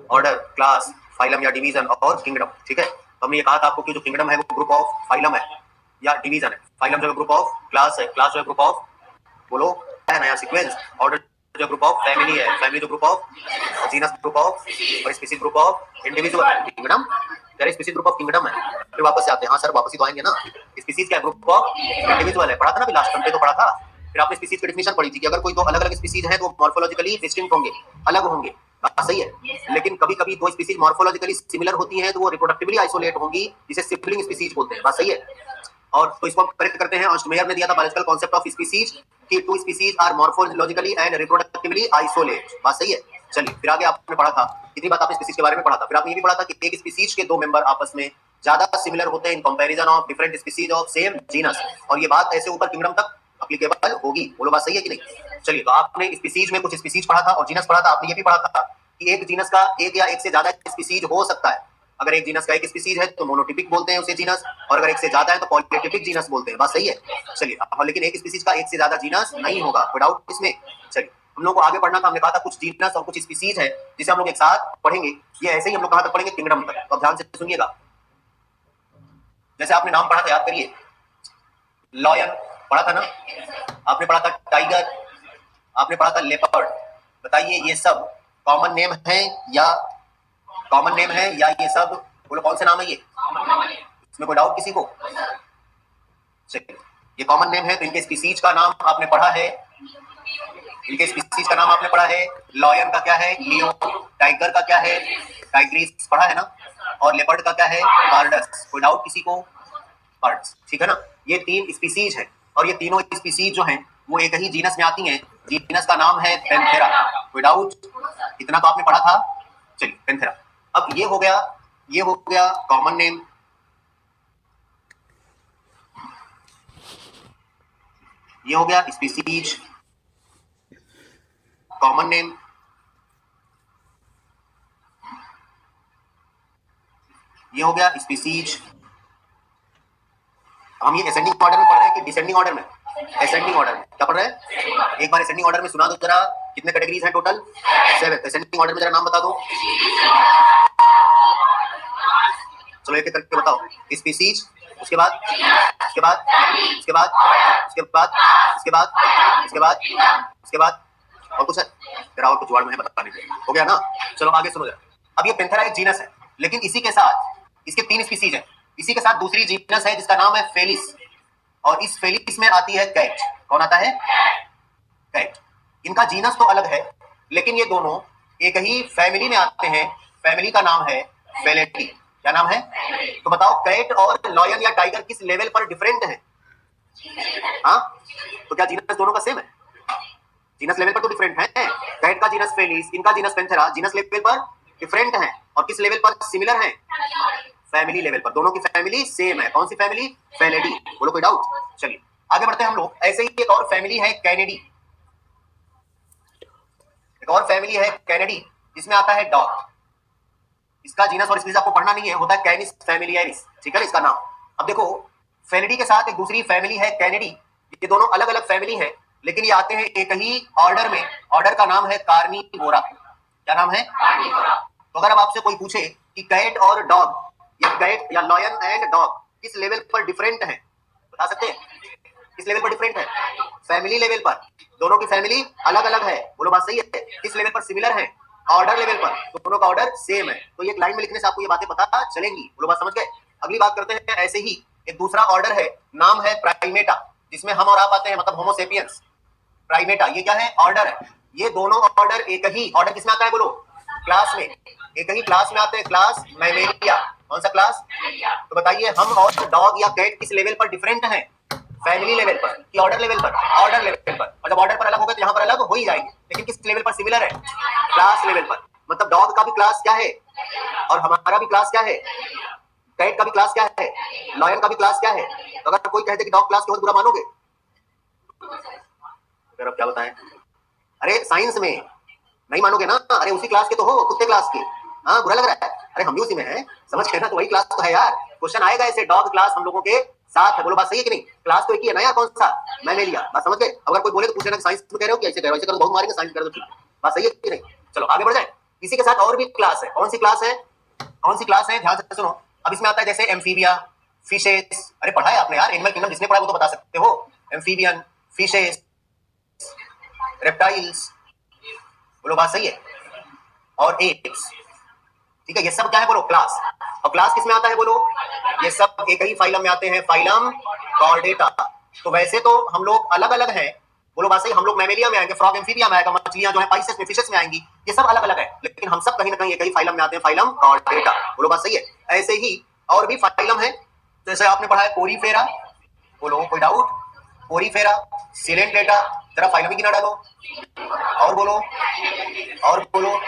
Speaker 1: ऑर्डर, क्लास, फाइलम या डिवीजन और किंगडम, ठीक है, हमने ये कहा था आपको कि जो किंगडम है वो ग्रुप ऑफ फाइलम है या डिवीजन है, फाइलम जो ग्रुप ऑफ क्लास है, क्लास जो ग्रुप ऑफ, बोलो है नया सीक्वेंस, ऑर्डर जो ग्रुप ऑफ फैमिली है, फैमिली जो group of, genus group of, और स्पीसीज ग्रुप ऑफ इंडिविजुअल है, किंगडम तेरे स्पीसीज ग्रुप ऑफ किंगडम है। फिर वापस से आते हैं, हाँ सर वापस ही तो आएंगे ना, स्पीसीज क्या ग्रुप ऑफ इंडिविजुअल है, पढ़ा था ना अभी लास्ट टाइम पे, तो पढ़ा था, फिर आपने स्पीसीज की डेफिनेशन पढ़ी थी कि अगर कोई दो अलग अलग स्पीसीज है तो मॉर्फोलॉजिकली डिस्टिंक्ट होंगे, अलग होंगे, बात सही है। लेकिन कभी कभी दो स्पीसीज मॉर्फोलॉजिकली सिमिलर होती हैं तो वो रिप्रोडक्टिवली आइसोलेट होंगी, जिसे सिबलिंग स्पीसीज बोलते हैं। बात सही है। और तो इसको करेक्ट करते हैं। ऑस्टमेयर ने दिया था बायोलॉजिकल कॉन्सेप्ट ऑफ स्पीसीज कि two species are morphologically and reproductively isolate. बात सही है। चलिए फिर आगे आपने पढ़ा था, इतनी बात आपने स्पीसीज के बारे में पढ़ा था। फिर आपने ये भी पढ़ा था कि एक स्पीसीज के दो मेंबर आपस में ज्यादा सिमिलर होते हैं इन comparison of different species of same genus, और ये बात ऐसे ऊपर किंगडम तक एप्लीकेबल होगी। बोलो बात सही है कि नहीं। चलिए तो आपने स्पीसीज में कुछ स्पीसीज पढ़ा था और जीनस पढ़ा था। आपने ये भी पढ़ा था कि एक जीनस का एक या एक से ज्यादा स्पीसीज हो सकता है। अगर एक जीनस का एक स्पीसीज है तो मोनोटिपिक बोलते हैं उसे जीनस, और अगर एक से ज्यादा है तो पॉलीटिपिक जीनस बोलते हैं। बात सही है। चलिए अब लेकिन एक स्पीसीज का एक से ज्यादा जीनस नहीं होगा, कोई डाउट इसमें। चलिए हम लोग को आगे पढ़ना था, हमने कहा था कुछ जीनस और कुछ स्पीसीज है जिसे हम लोग एक साथ पढ़ेंगे। ये ऐसे ही हम लोग कहां तक पढ़ेंगे, किंगडम तक। तो ध्यान से सुनिएगा। जैसे आपने नाम पढ़ा था, याद करिए, लॉयन पढ़ा था ना, आपने पढ़ा था टाइगर, आपने पढ़ा था लेपर्ड। बताइए ये सब कॉमन नेम है या कॉमन नेम है या ये सब, बोलो कौन से नाम है ये, इसमें कोई डाउट किसी को। चलिए ये कॉमन नेम है तो इनके स्पीसीज का नाम आपने पढ़ा है, इनके स्पीसीज का नाम आपने पढ़ा है। लॉयन का क्या है, लियो। टाइगर का क्या है, टाइग्रिस पढ़ा है ना। और लेपर्ड का क्या है, पार्डस। कोई डाउट किसी को, पार्ड्स। ठीक है ना। ये तीन स्पीसीज है और ये तीनों स्पीसीज जो हैं वो एक ही जीनस में आती हैं। जीनस का नाम है पैंथेरा। कोई डाउट, इतना तो आपने पढ़ा था। चलिए पैंथेरा। अब ये हो गया कॉमन नेम, ये हो गया स्पीसीज कॉमन नेम, ये हो गया स्पीसीज। हम ये असेंडिंग ऑर्डर में पढ़ रहे हैं कि डिसेंडिंग ऑर्डर में, असेंडिंग ऑर्डर में क्या पढ़ रहे हैं, एक बार असेंडिंग ऑर्डर में सुना दो जरा, कितने कैटेगरीज हैं टोटल, 7। असेंडिंग ऑर्डर में जरा नाम बता दो, चलो एक एक करके बताओ। स्पीसीज, उसके बाद उसके बाद उसके बाद उसके बाद उसके बाद उसके बाद उसके बाद और कुछ है तेरा, और कुछ वर्ड में बताने के लिए हो गया ना। चलो आगे सुनो जरा। अब ये पैंथेरा एक जीनस है, लेकिन इसी के साथ इसके 3 स्पीसीज है। इसी के साथ दूसरी जीनस है जिसका नाम है फेलिस, और इस फेलिस में आती है कैट। कौन आता है, कैट। इनका जीनस तो अलग है लेकिन ये दोनों एक ही फैमिली में आते हैं। फैमिली का नाम है फेलिडी। क्या नाम है, तो बताओ कैट और लॉयन या टाइगर किस लेवल पर डिफरेंट है। हाँ तो क्या जीनस दोनों का सेम है, जीनस लेवल पर तो डिफरेंट है। कैट का जीनस फेलिस, इनका जीनस पैंथेरा, जीनस लेवल पर डिफरेंट है। और किस लेवल पर सिमिलर है, फैमिली लेवल पर। दोनों की फैमिली सेम है। कौन सी फैमिली, फेलिडी। बोलो कोई डाउट। चलिए आगे बढ़ते हैं हम लोग। ऐसे ही एक और फैमिली है कैनिडी, एक और फैमिली है कैनिडी जिसमें आता है डॉग। इसका जीनस और स्पीसीज आपको पढ़ना नहीं है, होता है कैनिस फैमिलियरिस। ठीक है इसका नाम। अब देखो फेलिडी के साथ एक दूसरी फैमिली है कैनिडी। ये दोनों अलग अलग फैमिली है लेकिन ये आते हैं एक ही ऑर्डर में। ऑर्डर का नाम है कार्निवोरा। क्या नाम है, तो अगर अब आपसे कोई पूछे कि कैट और डॉग, या कैट या लॉयन एंड डॉग किस लेवल पर डिफरेंट है, बता सकते हैं किस लेवल पर डिफरेंट है, फैमिली लेवल पर। दोनों की फैमिली अलग अलग है। बोलो बात सही है। किस लेवल पर सिमिलर है, ऑर्डर लेवल पर। दोनों का ऑर्डर सेम है। तो ये लाइन में लिखने से आपको ये बातें पता चलेंगी। बोलो बात समझ गए। अगली बात करते हैं। ऐसे ही एक दूसरा ऑर्डर है, नाम है प्राइमेटा, जिसमें हम और आप आते हैं, मतलब होमो सेपियंस। प्राइमेटा ये क्या है, ऑर्डर है। ये दोनों ऑर्डर एक ही ऑर्डर किसमें आता है, बोलो क्लास में, एक ही क्लास में आते हैं, क्लास मैमेलिया। कौन सा क्लास, तो बताइए हम और डॉग या कैट किस लेवल पर डिफरेंट हैं, फैमिली लेवल पर कि ऑर्डर लेवल पर, ऑर्डर लेवल पर। और जब ऑर्डर पर अलग हो गए तो यहाँ पर अलग हो ही जाएंगे, लेकिन किस लेवल पर सिमिलर है, क्लास लेवल पर। मतलब डॉग का भी क्लास क्या है और हमारा भी क्लास क्या है, कैट का भी क्लास क्या है, लॉयन का भी क्लास क्या है। तो अगर कोई कहते कि डॉग क्लास को बुरा मानोगे, अगर आप क्या बताएं, अरे साइंस में नहीं मानोगे ना, अरे उसी क्लास के तो हो, कुत्ते क्लास के। हाँ बुरा लग रहा है, अरे हम भी उसी में हैं, समझ के ना, तो वही क्लास तो है यार। क्वेश्चन आएगा ऐसे, डॉग क्लास हम लोगों के साथ है। बोलो बात सही है कि नहीं, क्लास तो एक ही है ना यार, कौन सा, मैंने लिया। बात समझ गए। अगर कोई बोले तो पूछना साइंस में कह रहे हो कि ऐसे कह रहे हो, ऐसे करो बहुत मारेंगे, साइंस करो तो ठीक। बात सही है कि नहीं। चलो आगे बढ़ जाए। इसी के साथ और भी क्लास है। कौन सी क्लास है, कौन सी क्लास है, ध्यान से सुनो। अब इसमें आता है जैसे एम्फीबिया, फिशेस। अरे पढ़ा है आपने यार, एनिमल किंगडम जिसने पढ़ा वो तो बता सकते हो। Amphibian, fishes, reptiles. बोलो बात सही है। और एप्स। ठीक है, ये सब क्या है, बोलो क्लास। और क्लास किस में आता है, बोलो, ये सब एक ही फाइलम में आते हैं, फाइलम कॉर्डेटा। तो वैसे तो हम लोग अलग अलग हैं, बोलो बात सही। हम लोग मैमेलिया में आएंगे, फ्रॉग एम्फीबिया में आएगा, मछलियां जो है पाइसेस में, फिशेस में आएंगी, ये सब अलग अलग है, लेकिन हम सब कहीं ना कहीं एक ही फाइलम में आते हैं, फाइलम कॉर्डेटा। बोलो बात सही है। ऐसे ही और भी फाइलम है, जैसे आपने पढ़ा है कोरीफेरा, बोलो कोई डाउट? कोरीफेरा, सिलेंटेटा, जरा फाइलम ही गिना डालो और बोलो, और बोलो।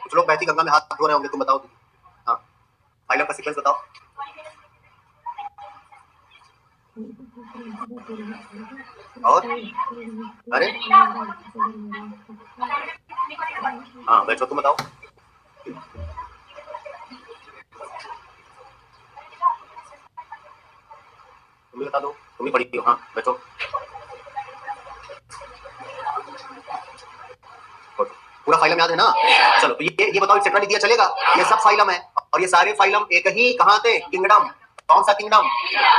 Speaker 1: कुछ लोग बहती गंगा में हाथ धो रहे होंगे, तुम बताओ। हाँ, फाइलम का सीक्वेंस बताओ। और अरे हाँ बैठो, तुम बताओ। तुम भी बता दो, तुम भी पढ़ी हो। हाँ बैठो। पूरा फाइलम याद है ना? चलो तो ये बताओ, एक्सेट्रा नहीं दिया चलेगा? ये सब फाइलम है और ये सारे फाइलम एक ही कहाँ थे? किंगडम। कौन सा किंगडम?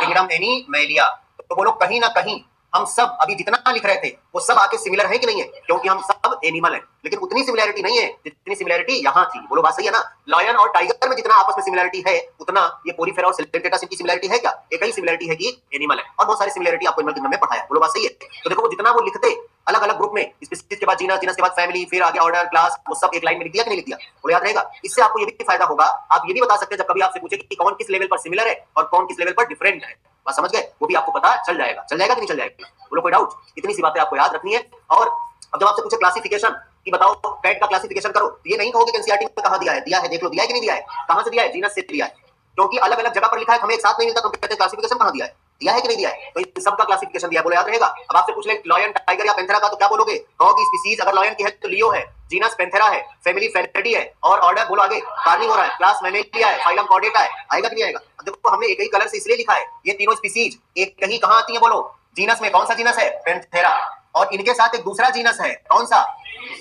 Speaker 1: किंगडम एनिमैलिया। तो बोलो कहीं ना कहीं हम सब अभी जितना लिख रहे थे वो सब आके सिमिलर है कि नहीं है? क्योंकि हम सब एनिमल हैं, लेकिन उतनी सिमिलैरिटी नहीं है जितनी सिमिलैरिटी यहाँ थी। बोलो बात सही है ना? लायन और टाइगर में जितना आपस में सिमिलैरिटी है, उतना ये कोरीफेरा और सिलेंटेटा की सिमिलैरिटी है क्या? एक ही सिमिलैरिटी है कि एनिमल है, और बहुत सारी सिमिलैरिटी आपको एनिमल किंगडम में पढ़ाया। बोलो बात सही है? तो देखो जितना वो लिखते अलग अलग ग्रुप में, स्पीशीज के बाद जीनस, जीनस के बाद फैमिली, फिर आगे ऑर्डर, क्लास, वो सब एक लाइन में लिख दिया कि नहीं लिख दिया? बोलो याद रहेगा? इससे आपको ये भी फायदा होगा, आप ये भी बता सकते हैं जब कभी आपसे पूछे कि कौन किस लेवल पर सिमिलर है और कौन किस लेवल पर डिफरेंट है। बात समझ गए? वो भी आपको पता चल जाएगा। चल जाएगा कि नहीं चल जाएगा? बोलो कोई डाउट? इतनी सी बातें आपको याद रखनी है। और अब जब आपसे पूछे क्लासिफिकेशन कि बताओ कैट का क्लासिफिकेशन करो, तो ये नहीं कहोगे कि एनसीईआरटी में कहां दिया है। दिया है, देख लो, दिया है कि नहीं दिया है? कहां से दिया है? जीनस से दिया है, क्योंकि अलग अलग जगह पर लिखा है, हमें एक साथ नहीं मिलता, तो कहते हैं क्लासिफिकेशन कहां दिया है? दिया है कि नहीं दिया है? तो इन सब का क्लासिफिकेशन दिया है। बोलो याद रहेगा? अब आपसे पूछ ले लायन, टाइगर या पैंथेरा का, तो क्या बोलोगे? कहोगे स्पीशीज अगर लायन की है तो लियो है, जीनस पैंथेरा है, फैमिली फेलिडी है, और ऑर्डर बोलो आगे कार्निवोरा है, क्लास मैमेलिया है, फाइलम कॉर्डेटा है। आएगा कि नहीं आएगा? अब देखो हमने एक ही कलर से इसलिए लिखा है, ये तीनों स्पीशीज एक ही कहां आती है? बोलो जीनस में। कौन सा जीनस है? पैंथेरा। और इनके साथ एक दूसरा जीनस है, कौन सा?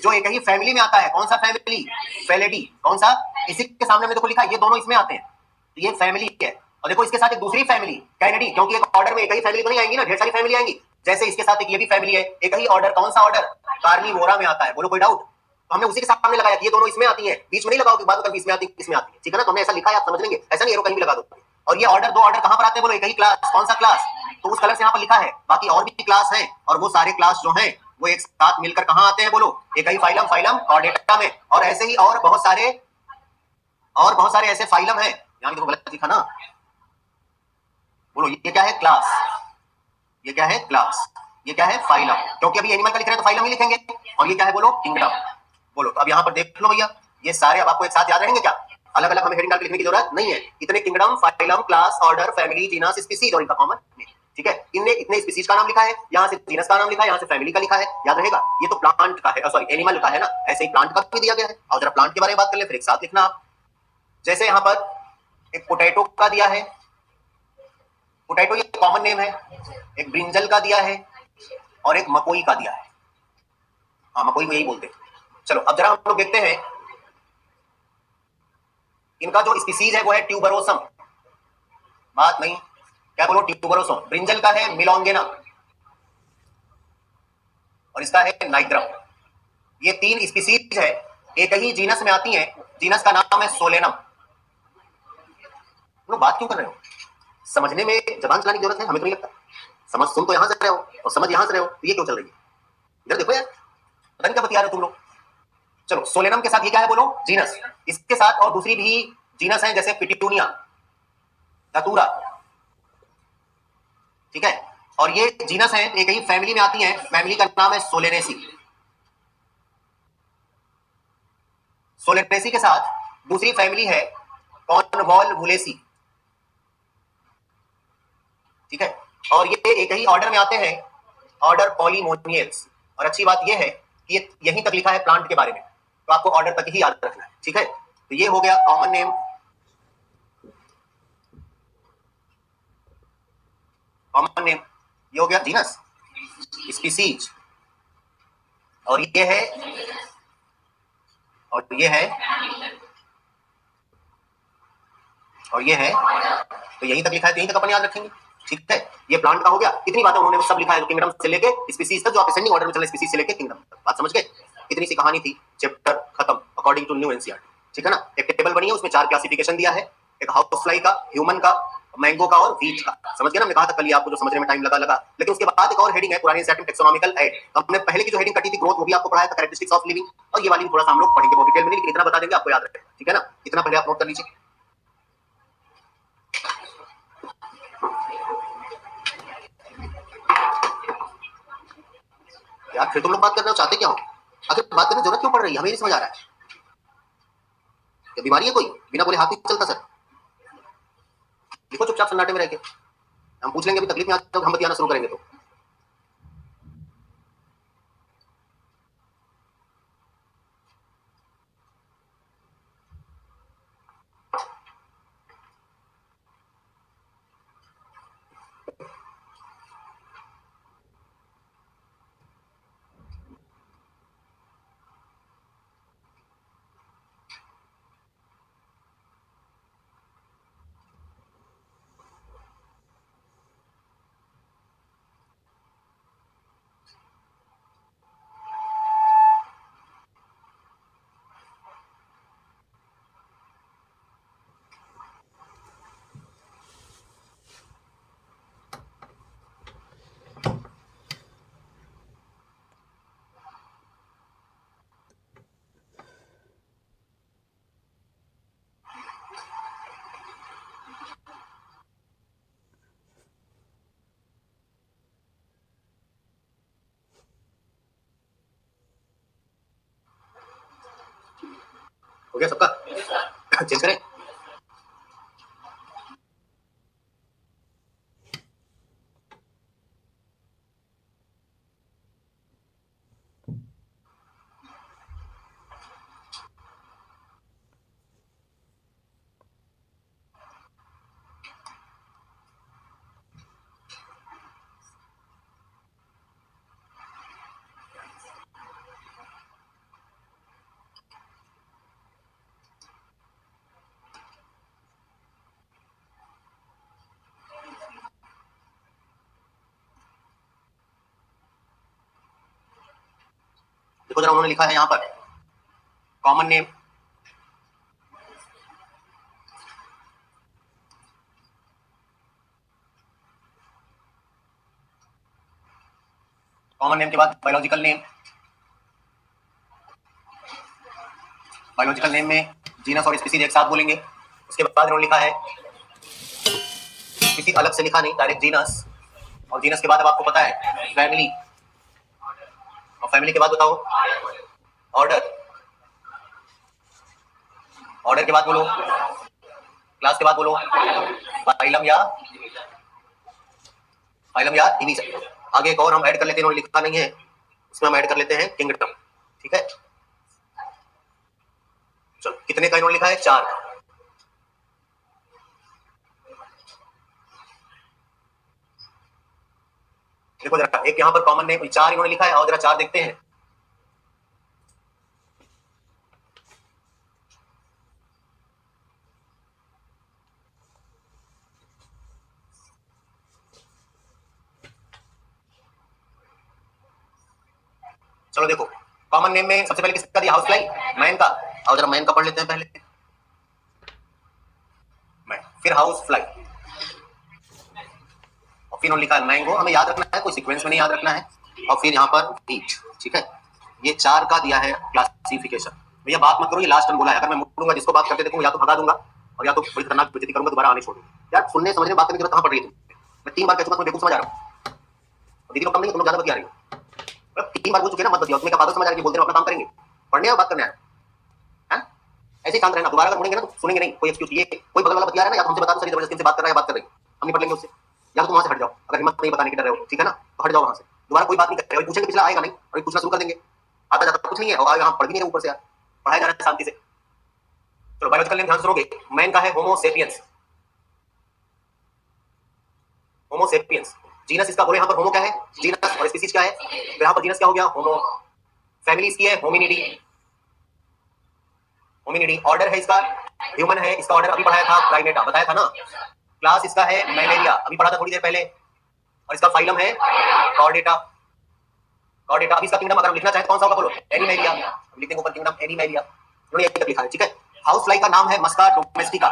Speaker 1: जो एक ही फैमिली में आता है, कौन सा फैमिली? फेलिडी। कौन सा? इसी के सामने में देखो लिखा है, ये दोनों इसमें आते हैं, तो ये फैमिली है। और देखो इसके साथ एक दूसरी फैमिली कैनेडी, क्योंकि एक ऑर्डर में एक ही फैमिली तो नहीं आएंगी ना, ढेर सारी फैमिली आएंगी। जैसे इसके साथ एक ये भी फैमिली है, एक ही ऑर्डर, कौन सा ऑर्डर? कार्निवोरा में आता है। बोलो कोई डाउट? तो हमने उसी के सामने लगाया कि ये दोनों इसमें आती है, बीच में नहीं लगाओगे, बाद में इसमें आती है, इसमें आती है, ठीक है ना? तो हमने ऐसा लिखा है, आप समझ लेंगे, ऐसा नहीं एरो कहीं भी लगा दो। और ये ऑर्डर, दो ऑर्डर कहां पर आते हैं? बोलो एक ही क्लास, कौन सा क्लास? तो उस कलर से यहाँ पर लिखा है। बाकी और भी क्लास हैं, और वो सारे क्लास जो हैं वो एक साथ मिलकर कहां आते हैं? बोलो एक ही फाइलम, फाइलम कॉर्डेटा में। और ऐसे ही और बहुत सारे ऐसे फाइलम हैं। यहाँ देखो गलत लिखा ना, बोलो ये क्या है? क्लास। ये क्या है? क्लास। ये क्या है? फाइलम। क्योंकि अभी एनिमल का लिख रहे हैं तो फाइलम ही लिखेंगे। और ये क्या है? बोलो किंगडम। बोलो तो अब यहाँ पर देख लो भैया, ये सारे अब आपको एक साथ याद रहेंगे क्या? अलग अलग हमें हेडिंग डाल के लिखने की जरूरत नहीं है। इतने kingdom, phylum, class, order, family, genus, species और इनका कॉमन नेम, ठीक है? इनने इतने स्पीशीज का नाम लिखा है, यहाँ से जीनस का नाम लिखा है, यहाँ से फैमिली का लिखा है, याद रहेगा? ये तो प्लांट का है, सॉरी एनिमल का है ना, ऐसे ही प्लांट का भी दिया गया है। और जरा प्लांट के बारे में बात कर ले, फिर एक साथ लिखना आप। जैसे यहाँ पर एक पोटैटो का दिया है, पोटैटो ये कॉमन नेम है, एक ब्रिंजल का दिया है, और एक मकोई का दिया है। हाँ मकोई को यही बोलते हैं। चलो अब जरा हम लोग देखते हैं, इनका जो स्पीसीज है वो है ट्यूबरोसम। बात नहीं, क्या बोलो? ट्यूबरोसम। ब्रिंजल का है मिलोंगेना, और इसका है नाइग्रम। ये तीन स्पीसीज है, एक ही जीनस में आती हैं, जीनस का नाम है सोलेनम। तुम बात क्यों कर रहे हो? समझने में जबान चलाने की जरूरत है? हमें तो नहीं लगता। समझ सुन तो यहां से रहे हो और समझ यहां से रहे हो, तो ये क्यों चल रही है? इधर देखो यार, पता नहीं क्या बतिया रहे हो तुम लोग। चलो सोलेनम के साथ ये क्या है? बोलो जीनस। इसके साथ और दूसरी भी जीनस है, जैसे पिटूनिया, धतूरा, ठीक है? और ये जीनस है, एक ही फैमिली में आती है, फैमिली का नाम है सोलेनेसी। सोलेनेसी के साथ दूसरी फैमिली है कॉन्वॉल्वुलेसी, ठीक है? और ये एक ही ऑर्डर में आते हैं, ऑर्डर पॉलीमोनियल्स। और अच्छी बात ये है कि ये यहीं तक लिखा है प्लांट के बारे में, तो आपको ऑर्डर तक ही याद रखना है, ठीक है? तो ये हो गया कॉमन नेम, कॉमन नेम। ये हो गया जीनस, स्पीसीज, और ये है, और ये है, और ये है। तो यहीं तक लिखा है, तो यहीं तक अपन याद रखेंगे, ठीक है? ये प्लांट का हो गया। इतनी बातें उन्होंने सब लिखा है, जो किंगडम से लेके स्पीसीज तक, जो आप असेंडिंग ऑर्डर में चले, स्पीसीज से लेके किंगडम तक। बात समझ गए? इतनी सी कहानी थी, चैप्टर खत्म अकॉर्डिंग टू न्यू एनसीईआरटी, ठीक है ना? एक टेबल बनी है, उसमें 4 क्लासिफिकेशन दिया है, एक हाउस फ्लाई का, ह्यूमन का, मैंगो का और व्हीट का, समझ गए ना? हमने कहा था कल ही आपको, जो समझने में टाइम लगा, लेकिन उसके बाद एक और हेडिंग है पुरानी सेटिंग टेक्सोनॉमिकल एड। हमने पहले की जो हेडिंग कटी थी ग्रोथ, वो भी आपको पढ़ाया था, कैरेक्टरिस्टिक्स ऑफ लिविंग, और ये वाली भी थोड़ा सा हम लोग पढ़ेंगे बहुत डिटेल में, लेकिन इतना बता देंगे आपको याद रहे, ठीक है ना? इतना पहले आप नोट कर लीजिए। यार फिर तुम लोग बात कर रहे हो, चाहते क्या हो? आखिर बात करने की जरूरत क्यों पड़ रही है, हमें नहीं समझ आ रहा है। क्या बीमारी है कोई? बिना बोले हाथ नहीं चलता सर। देखो चुपचाप सन्नाटे में रह के, हम पूछ लेंगे, अभी तकलीफ में आ जाओ, हम बतियाना शुरू करेंगे तो। हो गया सबका? चेंज करें? देखो जरा, उन्होंने लिखा है यहाँ पर कॉमन नेम, कॉमन नेम के बाद बायोलॉजिकल नेम, बायोलॉजिकल नेम में जीनस और स्पीसीज एक साथ बोलेंगे। उसके बाद इन्होंने लिखा है, स्पीसीज अलग से लिखा नहीं, डायरेक्ट जीनस, और जीनस के बाद अब आपको पता है फैमिली, और फैमिली के बाद बताओ ऑर्डर, ऑर्डर के बाद बोलो क्लास, के बाद बोलो फाइलम या डिवीजन। आगे एक और हम ऐड कर लेते हैं, इन्होंने लिखा नहीं है, उसमें हम ऐड कर लेते हैं किंगडम, ठीक है? चलो, कितने का इन्होंने लिखा है? 4। देखो जरा, एक यहाँ पर कॉमन नेम 4 इन्होंने लिखा है, और जरा 4 देखते हैं। चलो देखो, कॉमन नेम में सबसे पहले किसका दिया? हाउस फ्लाई, मैन का। और जरा मैन का पढ़ लेते हैं पहले, मैन, फिर हाउस फ्लाई, और फिर लिखा है मैंगो। हमें याद रखना है, कोई सीक्वेंस में नहीं याद रखना है। और फिर यहाँ पर बीट, ठीक है? ये 4 का दिया है क्लासिफिकेशन। भैया बात मत करो, ये लास्ट टाइम बोला है, अगर मैं मुड़ूंगा जिसको बात करते देखूंगा, या तो भगा दूंगा और या तो बड़ी खतरनाक बेइज्जती करूंगा, दोबारा आने छोड़ूंगा। यार सुनने समझने बात करने की जरूरत कहाँ पड़ रही है तुम्हें? मैं 3 बार कह चुका, तुम्हें बेवकूफ समझ आ रहा हूँ। दीदी को कम नहीं, तुम लोग ज्यादा बतिया रही हो। 3 बार बोल चुके ना, मत बतियाओ। तुम्हें क्या पागल समझ आ रहा है? बोलते रहो, अपना काम करेंगे, पढ़ने या बात करने आए? ऐसे शांत रहना, दोबारा अगर मुड़ेंगे ना तो सुनेंगे नहीं, कोई एक्सक्यूज। ये कोई बगल वाला बतिया रहा है ना, या तो हमसे बता दो, सही जबरदस्ती से बात कर रहा है या बात कर रही है, हम निपट लेंगे उससे। या तो तुम वहां से हट जाओ, अगर हिम्मत नहीं बताने की डर रहे हो, ठीक है ना? तो हट जाओ वहां से, दोबारा कोई बात नहीं करेगा। पूछेंगे पिछला आएगा नहीं, और पूछना शुरू कर देंगे, आता जाता कुछ नहीं है, और यहाँ पढ़ भी नहीं रहे ऊपर से, यार पढ़ाया जा रहा है शांति से। चलो बायोलॉजिकल नेम ध्यान सुनोगे। मैन का है होमो सेपियंस, होमो सेपियंस। जीनस इसका बोले यहाँ पर होमो क्या है? जीनस, और स्पीसीज क्या है? तो यहाँ पर जीनस क्या हो गया? होमो। फैमिली इसकी है होमिनिडी, होमिनिडी। ऑर्डर है इसका ह्यूमन है, इसका ऑर्डर अभी पढ़ाया था, प्राइमेटा, बताया था ना? क्लास इसका है मैलेरिया, अभी पढ़ा था थोड़ी देर पहले। और इसका फाइलम है कॉर्डेटा, कॉर्डेटा। अभी इसका किंगडम अगर हम लिखना चाहें तो कौन सा होगा बोलो? एनिमेलिया। लिख देंगे ऊपर किंगडम एनिमेलिया, इन्होंने यही तक लिखा है, ठीक है? हाउस फ्लाई का नाम है मस्का डोमेस्टिका,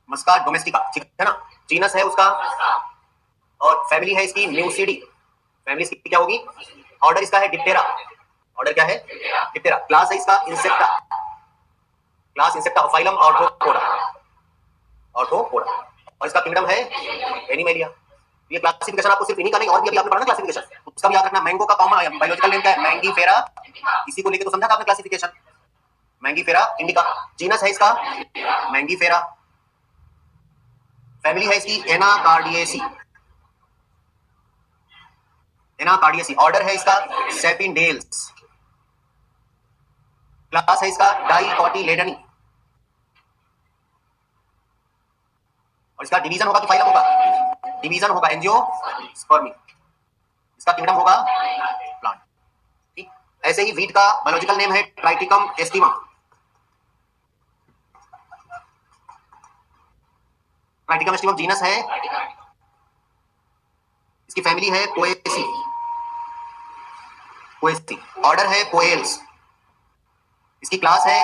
Speaker 1: मस्का डोमेस्टिका, ठीक है ना। जीनस है उसका, और फैमिली है इसकी म्यूसिडी, फैमिली इसकी क्या होगी। ऑर्डर इसका है डिप्टेरा, ऑर्डर क्या है डिप्टेरा। क्लास है इसका insecta, class insecta. Phylum arthropoda, arthropoda. और इसका किंगडम है एनिमेलिया। ये क्लासिफिकेशन आपको सिर्फ इन्हीं का नहीं, और भी अभी आपने पढ़ा ना क्लासिफिकेशन, उसका भी याद रखना। मैंगो का कॉमन बायोलॉजिकल नेम क्या है, मैंगीफेरा, इसी को लेके तो समझा था आपने क्लासिफिकेशन, मैंगीफेरा इंडिका। जीनस है इसका मैंगीफेरा, फैमिली है इसकी एनाकार्डिएसी, एनाकार्डिएसी। ऑर्डर है इसका सेपिंडेल्स, क्लास है इसका डाइकोटिलेडनी, और इसका डिवीजन होगा कि फाइलम होगा, डिवीजन होगा एंजियोस्पर्मी, इसका किंगडम होगा प्लांट, ठीक। ऐसे ही वीट का बायोलॉजिकल नेम है ट्राइटिकम एस्टिमा, ट्राइटिकम एस्टिमम जीनस है, इसकी फैमिली है पोएसी, पोएसी। ऑर्डर है पोएल्स, इसकी क्लास है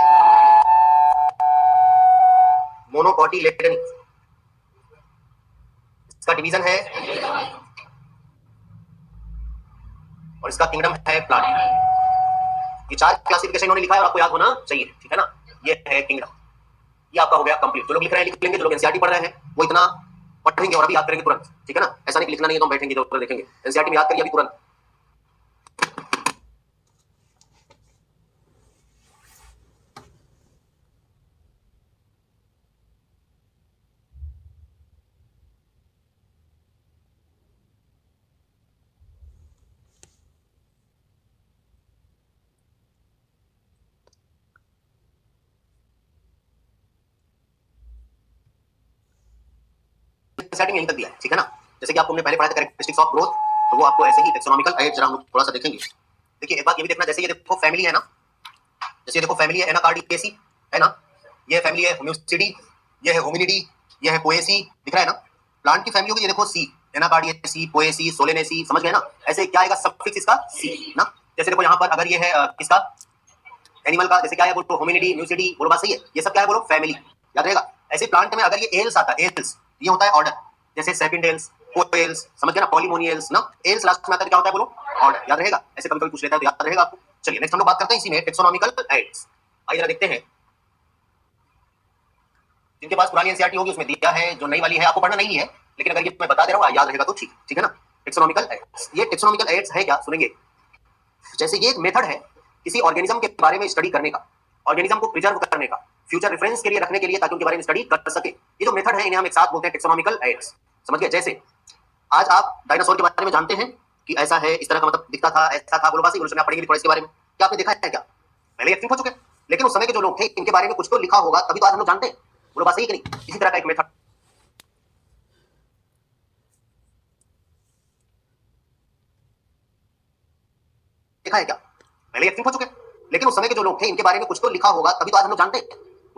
Speaker 1: मोनोकोटिलेडनी, इसका डिवीजन है, और इसका किंगडम है प्लांट। ये 4 क्लासिफिकेशन इन्होंने लिखा है और आपको याद होना चाहिए, ठीक है ना। ये है किंगडम, ये आपका हो गया कंप्लीट। जो लोग लिख रहे हैं लिख लेंगे, जो लोग एनसीईआरटी पढ़ रहे हैं वो इतना पढ़ेंगे और अभी याद करेंगे तुरंत, ठीक है ना। ऐसा नहीं कि लिखना नहीं है तो हम बैठेंगे तो देखेंगे, एनसीईआरटी में याद करिए अभी तुरंत। सेटिंग यहीं तक दिया है, ठीक है ना। जैसे कि आपको हमने पहले पढ़ा था कैरेक्टरिस्टिक्स ऑफ ग्रोथ, तो वो आपको ऐसे ही टेक्सोनॉमिकल एज जरा हम लोग थोड़ा सा देखेंगे। देखिए एक बात ये भी देखना, जैसे ये देखो फैमिली है ना, जैसे ये देखो फैमिली है एनाकार्डिएसी, है ना। ये फैमिली है होम्योसिडी, ये है होमिनिडी, ये है पोएसी, दिख रहा है ना। प्लांट की फैमिली होगी, ये देखो सी, एनाकार्डिएसी, पोएसी, सोलेनेसी, समझ गए ना। ऐसे क्या आएगा सफिक्स इसका सी ना। जैसे देखो यहाँ पर अगर ये है किसका एनिमल का, जैसे क्या है बोलो होमिनिडी, म्यूसिडी, बोलो बात सही है। ये सब क्या है बोलो फैमिली, याद रहेगा। ऐसे प्लांट में अगर ये एल्स आता है, एल्स ये होता है ऑर्डर, जैसे सेपिंडेल्स, कोएल्स, समझ गए ना, पॉलीमोनियल्स ना। एल्स लास्ट में आता है क्या होता है बोलो ऑर्डर, याद रहेगा। ऐसे कभी कभी पूछ लेता है तो याद रहेगा आपको। चलिए नेक्स्ट हम लोग बात करते हैं इसी में टेक्सोनॉमिकल एड्स। आइए जरा देखते हैं, जिनके पास पुरानी एनसीईआरटी होगी उसमें दिया है, जो नई वाली है आपको पढ़ना नहीं है, लेकिन अगर ये मैं बता दे रहा हूँ याद रहेगा तो ठीक, ठीक है ना। टेक्सोनॉमिकल एड्स, ये टेक्सोनॉमिकल एड्स है क्या, सुनेंगे। जैसे ये एक मेथड है किसी ऑर्गेनिज्म के बारे में स्टडी करने का, ऑर्गेनिज्म को प्रिजर्व करने का, फ्यूचर रेफरेंस के लिए रखने के लिए, ताकि उनके बारे में स्टडी कर सके। ये जो मेथड है इन्हें हम एक साथ बोलते हैं टेक्सोनॉमिकल एड्स, समझ गए। जैसे आज आप डायनासोर के बारे में जानते हैं कि ऐसा है, इस तरह का मतलब दिखता था, ऐसा था, बोलो बात सही। आप पढ़ेंगे थोड़ा इसके बारे में, क्या आपने देखा है क्या, पहले एक्टिंग हो चुके, लेकिन उस समय के जो लोग थे इनके बारे में कुछ तो लिखा होगा, तभी तो आज हम लोग जानते हैं, बोलो बात सही कि नहीं। इसी तरह का एक मेथड देखा है क्या, पहले एक्टिंग हो चुके, लेकिन उस समय के जो लोग थे इनके बारे में कुछ तो लिखा होगा, तभी तो आज हम लोग जानते हैं,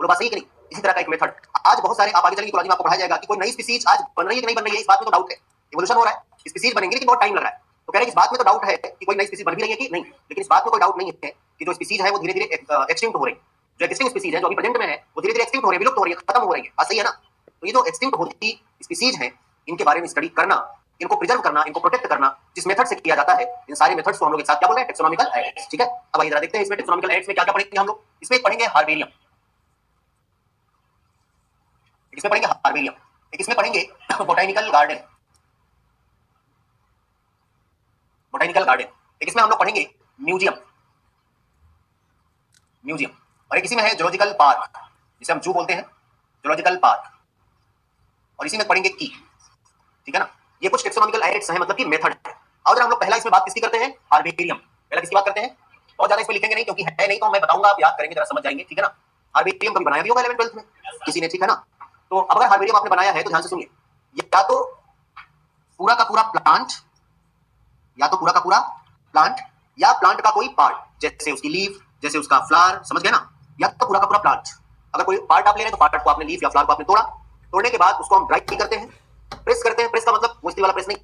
Speaker 1: बोलो बात सही कि नहीं। इसी तरह का एक मेथड आज बहुत सारे, आप आगे चलेंगे कॉलेज में आपको पढ़ाया जाएगा कि कोई नई स्पीसीज आज बन रही है कि नहीं बन रही है, इस बात में तो डाउट है। इवोल्यूशन हो रहा है, स्पीसीज बनेंगे लेकिन बहुत टाइम लग रहा है, तो कह रहे हैं इस बात में तो डाउट है कि कोई नई स्पीसीज बन भी रही है कि नहीं, लेकिन इस बात में कोई डाउट नहीं है कि जो स्पीसीज है वो धीरे धीरे एक्सटिंक्ट हो रही है। जो एक्सटिंक्ट स्पीसीज है जो अभी प्रेजेंट में है वो धीरे धीरे एक्सटिंक्ट हो रही है, विलुप्त हो रही है, खत्म हो रही है, बात सही है ना। तो ये जो एक्सटिंक्ट होती स्पीसीज है इनके बारे में स्टडी करना, इनको प्रिजर्व करना, इनको प्रोटेक्ट करना, जिस मेथड से किया जाता है, इन सारे मेथड्स को हम लोग एक साथ क्या बोल रहे हैं, टेक्सोनॉमिकल एड्स, ठीक है। अब आइए जरा देखते हैं इसमें टेक्सोनॉमिकल एड्स में क्या क्या पढ़ेंगे हम लोग। इसमें पढ़ेंगे हार्बेरियम, इसमें पढ़ेंगे हार्बेरियम, एक इसमें पढ़ेंगे बोटेनिकल गार्डन, बोटेनिकल गार्डन, एक इसमें हम लोग पढ़ेंगे म्यूजियम, म्यूजियम, और एक इसी में है जूलॉजिकल पार्क, जिसे हम जू बोलते हैं, जूलॉजिकल पार्क, और इसी में पढ़ेंगे की, ठीक है ना। ये कुछ टेक्सोनॉमिकल एड्स हैं, मतलब कि मेथड है। और हम लोग पहला इसमें बात किसकी करते हैं, हार्बेरियम, पहला किसकी बात करते हैं। बहुत ज्यादा इसमें लिखेंगे नहीं क्योंकि है नहीं, तो मैं बताऊंगा आप याद करेंगे, जरा समझ जाएंगे, ठीक है ना। हार्बेरियम कभी बनाया भी होगा 11th 12th में किसी ने, ठीक है ना। तो अब अगर हार्बेरियम आपने बनाया है तो ध्यान से सुनिए, या तो पूरा का पूरा प्लांट, या तो पूरा का पूरा प्लांट, या प्लांट का कोई पार्ट, जैसे उसकी लीफ, जैसे उसका फ्लावर, समझ गए ना, या तो पूरा का पूरा प्लांट। अगर कोई पार्ट आप ले रहे हैं तो पार्ट को आपने लीफ या फ्लावर को आपने तोड़ा, तोड़ने के बाद उसको हम ड्राई करते हैं, प्रेस करते हैं। प्रेस का मतलब वो वाला प्रेस नहीं,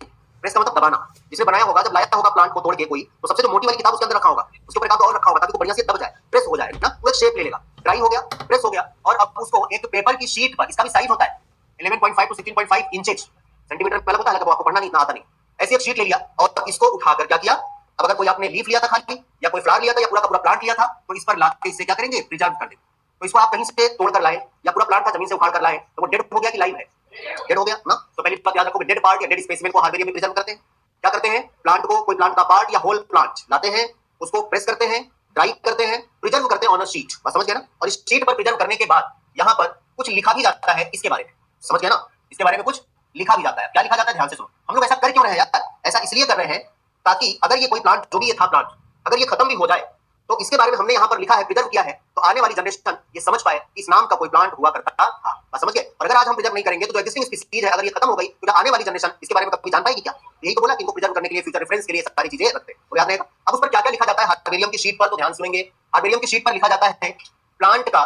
Speaker 1: प्रेस का मतलब दबाना। जिसने बनाया होगा, जब लाया होगा प्लांट को तोड़ के कोई, तो सबसे जो मोटी वाली किताब उसके अंदर रखा होगा, उसके ऊपर एक और रखा होगा ताकि वो बढ़िया से दब जाए, प्रेस हो जाए ना, वो एक शेप ले लेगा। ड्राई हो गया, प्रेस हो गया, और अब उसको एक पेपर की शीट पर, इसका भी साइज होता है, 11.5 to 16.5 इंचेज, सेंटीमीटर में अलग होता है, वो आपको पढ़ना नहीं, इतना आता नहीं। ऐसी एक शीट ले लिया और इसको उठाकर क्या किया, अब अगर कोई आपने लीफ लिया था खाली या कोई फ्लावर लिया था या पूरा का पूरा प्लांट लिया था, तो इस पर लाके इससे क्या करेंगे, प्रिजर्व कर देंगे। तो इसको आप कहीं से तोड़ कर लाए या पूरा प्लांट था जमीन से उखाड़ कर लाए, तो वो डेड हो गया कि लाइव है, डेड हो गया ना। तो पहली बात याद रखो, डेड पार्ट या डेड स्पेसिमेन को हार्वेरियम में प्रिजर्व करते हैं। क्या करते हैं, प्लांट को, कोई प्लांट का पार्ट या होल प्लांट लाते हैं, उसको प्रेस करते हैं, ड्राई करते हैं, प्रिजर्व करते हैं ऑन अ शीट, बस समझ गए ना। और इस शीट पर प्रिजर्व करने के बाद यहाँ पर कुछ लिखा भी जाता है इसके बारे में, समझ गए ना, इसके बारे में कुछ लिखा भी जाता है। क्या लिखा जाता है, ध्यान से सुनो। हम लोग ऐसा कर क्यों रहे हैं यार, ऐसा इसलिए कर रहे हैं ताकि अगर ये कोई प्लांट, जो भी ये था प्लांट, अगर ये खत्म भी हो जाए तो इसके बारे में हमने यहाँ पर लिखा है, प्रिजर्व किया है, तो आने वाली जनरेशन ये समझ पाए कि इस नाम का कोई प्लांट हुआ करता था, बस समझ गए। और अगर आज हम प्रिजर्व नहीं करेंगे तो जो एग्जिस्टिंग स्पीसीज है, अगर ये खत्म हो गई तो क्या आने वाली जनरेशन इसके बारे में कभी जान पाएगी क्या। यही तो बोला कि इनको प्रिजर्व करने के लिए, फ्यूचर रेफरेंस के लिए सारी चीजें रखते हैं, तो याद रहेगा। अब उस पर क्या क्या लिखा जाता है हार्वेरियम की शीट पर, तो ध्यान सुनेंगे। हार्वेरियम की शीट पर लिखा जाता है प्लांट का,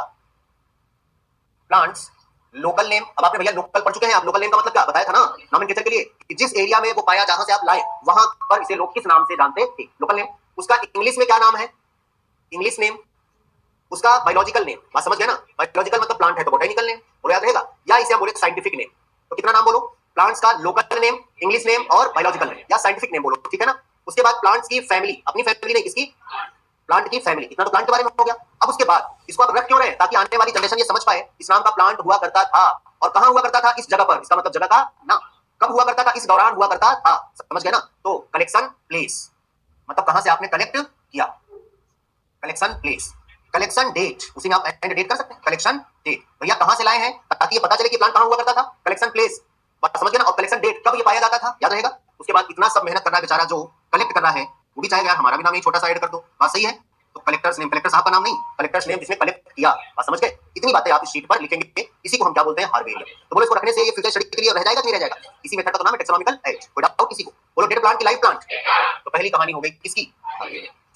Speaker 1: प्लांट्स लोकल नेम। अब आपने भैया लोकल पढ़ चुके हैं आप, लोकल नेम का मतलब क्या बताया था ना, नॉमेनक्लेचर के लिए, कि जिस एरिया में वो पाया, जहां से आप लाए, वहां पर इसे लोग किस नाम से जानते थे, लोकल नेम। उसका इंग्लिश में क्या नाम है, इंग्लिश नेम। उसका बायोलॉजिकल नेम, बात समझ गए ना, बायोलॉजिकल मतलब प्लांट है तो बोटेनिकल नेम, और याद रहेगा। या इसे हम बोले साइंटिफिक नेम। तो कितना नाम बोलो, प्लांट्स का लोकल नेम, इंग्लिश नेम और बायोलॉजिकल नेम या साइंटिफिक नेम बोलो, ठीक है ना। उसके बाद प्लांट्स की फैमिली, अपनी फैमिली नहीं, किसकी, प्लांट की फैमिली, इतना तो प्लांट के बारे में हो गया। अब उसके बाद इसको आप रख क्यों रहे हैं, ताकि आने वाली जनरेशन ये समझ पाए इस नाम का प्लांट हुआ करता था, और कहां हुआ करता था, इस जगह पर, इसका मतलब जगह का नाम, कब हुआ करता था, इस दौरान हुआ करता था, समझ गए ना। तो कलेक्शन प्लेस मतलब कहां से आपने कलेक्ट किया, कलेक्शन प्लेस। कलेक्शन डेट, उसी में आप एंड डेट कर सकते हैं, कलेक्शन डेट, भैया कहां से लाए हैं, ताकि ये पता चले कि प्लांट कहां हुआ करता था, कलेक्शन प्लेस, बात समझ गए ना। और कलेक्शन डेट, कब ये पाया जाता था, याद रहेगा। उसके बाद इतना सब मेहनत करना है बेचारा जो कलेक्ट करना है, वो भी चाहेगा यार हमारा भी नाम एक छोटा सा ऐड कर दो, बात सही है। तो कलेक्टर्स नेम, कलेक्टर साहब का नाम नहीं, कलेक्टर्स नेम जिसने कलेक्ट किया, बात समझ गए। इतनी बातें आप इस शीट पर लिखेंगे, इसी को हम क्या बोलते हैं, हार्वेरियम। तो बोलो इसको रखने से ये फ्यूचर स्टडी के लिए रह जाएगा कि नहीं रह जाएगा, इसी मेथड का नाम है टेक्सोनॉमिकल एज, कोई डाउट किसी को। बोलो डेड प्लांट की लाइव प्लांट, तो पहली कहानी हो गई किसकी,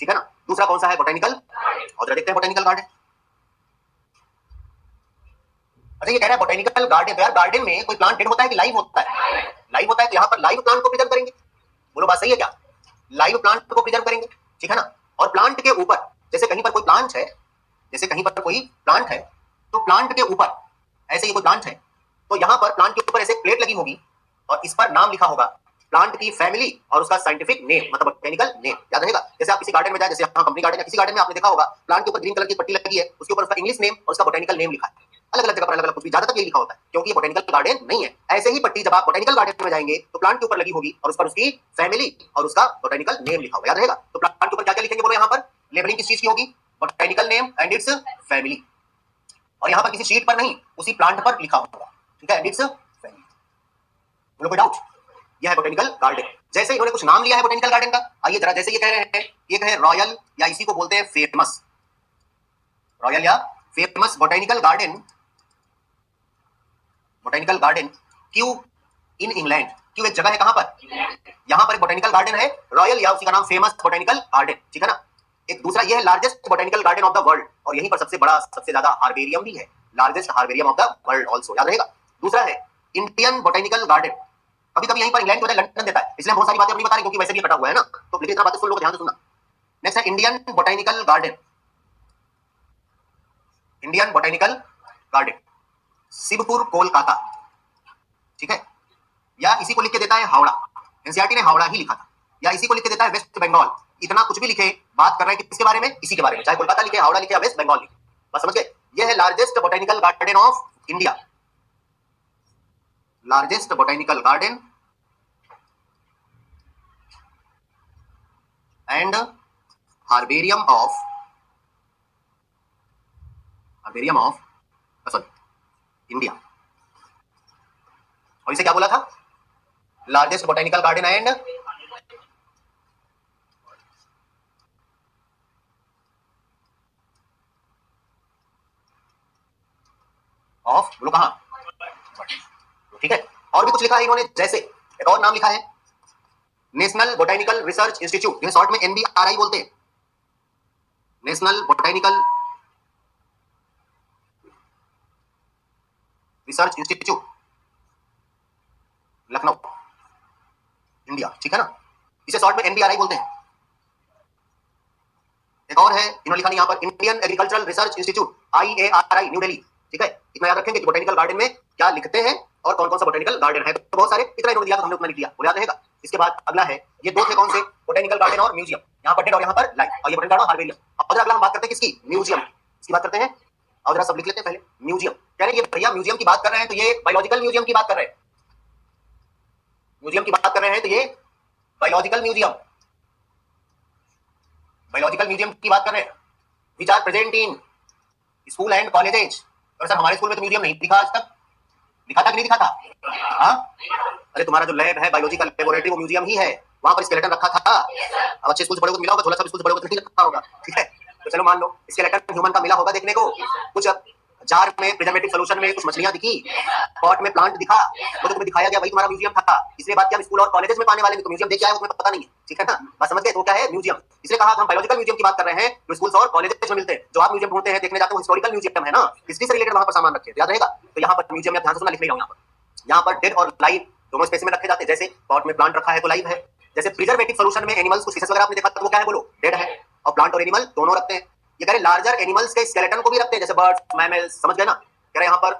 Speaker 1: ठीक है ना। दूसरा कौन सा है, बोटेनिकल, और जरा देखते हैं बोटेनिकल गार्डन। अच्छा ये कह रहा है बोटेनिकल गार्डन, तो यार गार्डन में कोई प्लांट डेड होता है कि लाइव होता है, लाइव होता है, तो यहाँ पर लाइव प्लांट को प्रिजर्व करेंगे। बोलो बात सही है क्या, लाइव प्लांट को प्रिजर्व करेंगे, ठीक है ना। और प्लांट के ऊपर, जैसे कहीं पर कोई प्लांट है, जैसे कहीं पर कोई प्लांट है, तो प्लांट के ऊपर ऐसे ही कोई प्लांट है, तो यहाँ पर प्लांट के ऊपर ऐसे प्लेट लगी होगी और इस पर नाम लिखा होगा, प्लांट की फैमिली और उसका साइंटिफिक नेम, मतलब बोटेनिकल नेम, याद रहेगा। जैसे आप किसी गार्डन में जाए, जैसे यहाँ कंपनी गार्डन या किसी गार्डन में आपने देखा होगा, प्लांट के ऊपर ग्रीन कलर की पट्टी लगी है, उसके ऊपर उसका इंग्लिश नेम और उसका बोटेनिकल नेम लिखा है। अलग अलग जगह पर अलग अलग कुछ भी, ज्यादातर यही लिखा होता है, क्योंकि ये बोटेनिकल गार्डन नहीं है। ऐसे ही पट्टी जब आप बोटेनिकल गार्डन में जाएंगे तो प्लांट के ऊपर लगी होगी और उस पर उसकी फैमिली और उसका बोटेनिकल नेम लिखा होगा, याद रहेगा। तो प्लांट के ऊपर क्या क्या लिखेंगे बोलो, यहाँ पर लेबलिंग किस चीज की होगी, botanical name and it's family, और यहाँ पर किसी शीट पर नहीं, उसी प्लांट पर लिखा होगा, ठीक है, एंड इट्स फैमिली। बोलो कोई डाउट, यह है बोटेनिकल गार्डन। जैसे इन्होंने कुछ नाम लिया है बोटेनिकल गार्डन का, आइए जरा, जैसे ये कह रहे हैं, ये कहे रॉयल, या इसी को बोलते हैं फेमस, रॉयल या famous botanical garden, botanical garden क्यों इन इंग्लैंड, क्यों एक जगह है कहां पर, यहां पर एक बोटेनिकल गार्डन है रॉयल, या उसी का नाम फेमस बोटेनिकल गार्डन, ठीक है ना। एक दूसरा ये है largest botanical garden of the world, और यहीं पर सबसे बड़ा, सबसे ज्यादा हार्वेरियम भी है, largest herbarium of the world also, याद रहेगा। दूसरा है इंडियन बोटेनिकल गार्डन, कभी कभी यहीं पर इंग्लैंड की वजह लंदन देता है, इसलिए हम बहुत सारी बातें अपनी बता रहे हैं, क्योंकि वैसे भी कटा हुआ है ना, तो प्लीज इतना बातें सुन लो, ध्यान से सुनना। नेक्स्ट है Indian botanical garden, Indian botanical garden Shivpur Kolkata, ठीक है, या इसी को लिख के देता है हावड़ा, एनसीईआरटी ने हावड़ा ही लिखा था, या इसी को लिख के देता है वेस्ट बंगाल। इतना कुछ भी लिखे, बात कर रहे हैं किसके बारे में, इसी के बारे में, चाहे कोलकाता लिखे, हावड़ा लिखे या वेस्ट बंगाल लिखे, बस समझ गए। यह है largest botanical garden of India, largest botanical garden and herbarium of sorry India. और इसे क्या बोला था, largest botanical garden end of, बोलो कहां, ठीक है। और भी कुछ लिखा है इन्होंने, जैसे एक और नाम लिखा है नेशनल बोटेनिकल रिसर्च इंस्टीट्यूट, जिन्हें शॉर्ट में एनबीआरआई बोलते हैं, national botanical research institute Lucknow, India, ठीक है ना, इसे शॉर्ट में एनबीआरआई बोलते हैं। एक और है, इन्होंने लिखा नहीं यहाँ पर, Indian agricultural research institute, IARI, new Delhi, ठीक है। इतना याद रखेंगे कि बोटेनिकल गार्डन में क्या लिखते हैं, और कौन कौन सा बोटेनिकल गार्डन है, तो बहुत सारे, इतना इन्होंने दिया तो हमने उतना लिख दिया, वो याद रहेगा। इसके बाद अगला है, ये दो थे कौन से, बोटेनिकल गार्डन और म्यूजियम, यहाँ पर डेड और यहाँ पर लाइव, और ये बोटेनिकल गार्डन हार्बेरियम। और अगला हम बात करते हैं किसकी, म्यूजियम की बात करते हैं। और जरा सब लिख लेते हैं पहले, म्यूजियम कह रहे हैं, ये भैया म्यूजियम की बात कर रहे हैं तो ये बायोलॉजिकल म्यूजियम की बात कर रहे हैं, म्यूजियम की बात कर रहे हैं तो ये बायोलॉजिकल म्यूजियम, बायोलॉजिकल म्यूजियम की बात कर रहे हैं, which are present in school and colleges. और सर हमारे स्कूल में तो म्यूजियम नहीं दिखा आज तक, दिखा था कि नहीं दिखा था? हाँ, अरे तुम्हारा जो लैब है बायोलॉजिकल लेबोरेटरी वो म्यूजियम ही है, वहां पर स्केलेटन रखा था। अब अच्छे स्कूल से बड़े को मिला होगा, थोड़ा सा स्कूल से बड़े को नहीं रखा होगा, ठीक है। तो चलो मान लो स्केलेटन ह्यूमन का मिला होगा देखने को, कुछ जार में प्रिजर्वेटिव सोल्यूशन में कुछ मछलियां दिखी, पॉट में प्लांट दिखा, वो तो तुम्हें दिखाया गया, वही तुम्हारा म्यूजियम था। इसलिए बात क्या, स्कूल और कॉलेजेस में पाने वाले तो म्यूजियम देख के आए, तुम्हें पता नहीं है, ठीक है ना, बात समझ गए, तो क्या है म्यूजियम। इसलिए कहा हम बायोलॉजिकल म्यूजियम की बात कर रहे हैं, जो स्कूल्स और कॉलेजेस में मिलते हैं। जो आप म्यूजियम ढूंढते हैं देखने जाते हो हिस्टोरिकल म्यूजियम है ना, हिस्ट्री से रिलेटेड वहां पर सामान रखे, याद रहेगा। तो यहाँ पर म्यूजियम में ध्यान से सुनना, लिख नहीं रहा हूं, यहाँ पर डेड और लाइव दोनों स्पेस में रखे जाते हैं। जैसे पॉट में प्लांट रखा है तो लाइव है, जैसे प्रिजर्वेटिव सोल्यूशन में एनिमल्स को फिशेस वगैरह आपने देखा तो वो क्या है, बोलो डेड है, और प्लांट और एनिमल दोनों रखते हैं। ये कह रहे लार्जर एनिमल्स के स्केलेटन को भी रखते हैं, जैसे बर्ड्स, मैमल्स, समझ गए ना। कह रहे यहाँ पर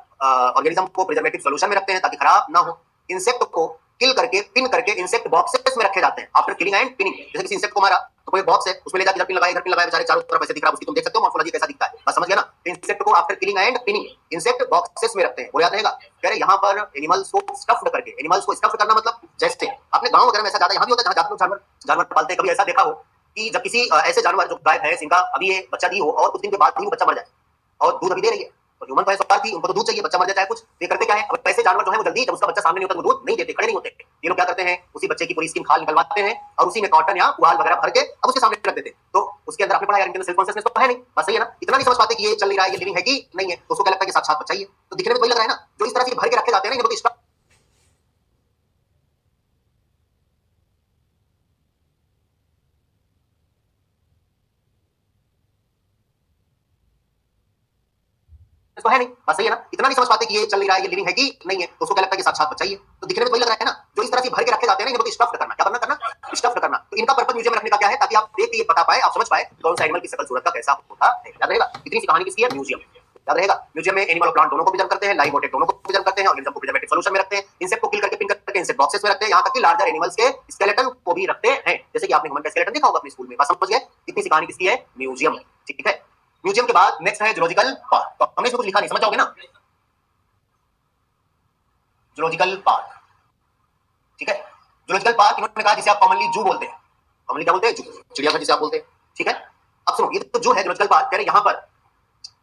Speaker 1: ऑर्गेनिज्म को प्रिजर्वेटिव सोल्यूशन में रखते हैं ताकि खराब ना हो। इंसेक्ट को किल करके पिन करके इंसेक्ट बॉक्सेस में रखे जाते हैं आफ्टर किलिंग एंड पिनिंग। जैसे किसी इंसेक्ट को मारा तो कोई बॉक्स है, उसमें ले जाकर इधर पिन लगाया, इधर पिन लगाया, बेचारे चारों तरफ ऐसे दिख रहा है, उसकी तुम देख सकते हो मॉर्फोलॉजी कैसा दिखता है, बस समझ गया ना। तो इंसेक्ट को after killing and pinning insect boxes में रखते हैं, वो याद रहेगा। कह रहे यहाँ पर एनिमल्स को स्टफ्ड करके, एनिमल्स को स्टफ्ड करना मतलब जैसे आपने गांव वगैरह में ऐसा ज्यादा यहाँ भी होता है, जहाँ जानवर जानवर पालते हैं, कभी ऐसा देखा हो कि जब किसी ऐसे जानवर जो गाय भैंस इनका अभी ये बच्चा दी हो और कुछ दिन के बाद ही वो बच्चा मर जाए, और दूध अभी दे रही है, और ह्यूमन भैंस थी, उनको तो दूध चाहिए, बच्चा मर जाता है कुछ, ये करते क्या है, अब ऐसे जानवर जो है वो जल्दी जब उसका बच्चा सामने नहीं होता वो दूध नहीं देते, खड़े नहीं होते, ये लोग क्या करते हैं, उसी बच्चे की पूरी स्किन खाल निकलवाते हैं और उसी में कॉटन या पुआल वगैरह भर के अब उसके सामने रख देते हैं। तो उसके अंदर आपने पढ़ा यार, इनके अंदर सेल्फ कॉन्शियसनेस तो है नहीं, बस सही है ना, इतना नहीं समझ पाते कि ये चल नहीं रहा है, ये लिविंग है कि नहीं है, तो उसको क्या लगता है कि साक्षात बच्चा ही है। तो दिखने में वही लग रहा है ना, जो इस तरह से भर के रखे जाते हैं ना, ये तो है नहीं, बस सही है ना, इतना नहीं समझ पाते कि ये चल नहीं रहा है, ये लिविंग है कि नहीं है, तो उसको क्या लगता है कि साक्षात बच्चा ही है। तो दिखने में वही लग रहा है ना, जो इस तरह से भर के रखे जाते हैं ना, इनको स्टफ्ड करना, क्या करना करना, स्टफ्ड करना। तो इनका पर्पस म्यूजियम में रखने का क्या है, ताकि आप देख के ये बता पाए, आप समझ पाए कौन सा एनिमल की शकल सूरत का कैसा होता है, याद रहेगा। इतनी सी कहानी किसकी है, म्यूजियम, याद रहेगा। म्यूजियम में एनिमल और प्लांट दोनों को प्रिजर्व करते हैं, लाइव और डेड दोनों को प्रिजर्व करते हैं, ऑर्गेनिज्म को प्रिजर्वेटिव सॉल्यूशन में रखते हैं, इंसेक्ट को किल करके पिन करके इंसेक्ट बॉक्सेस में रखते हैं, यहाँ तक कि लार्जर एनिमल्स के स्केलेटन को भी रखते हैं, जैसे कि आपने ह्यूमन का स्केलेटन देखा होगा अपने स्कूल में, बस समझ गए। इतनी सी कहानी किसकी है, म्यूजियम, ठीक है। म्यूजियम के बाद नेक्स्ट है जूलॉजिकल पार्क, तो हमने इसमें कुछ लिखा नहीं, समझ जाओगे ना, जूलॉजिकल पार्क, ठीक है। जूलॉजिकल पार्क इन्होंने कहा जिसे आप कॉमनली जू बोलते हैं, कॉमनली क्या बोलते हैं, जू, चिड़ियाघर जिसे आप बोलते हैं, ठीक है। अब सुनो, ये तो जो है जूलॉजिकल पार्क, कह रहे यहाँ पर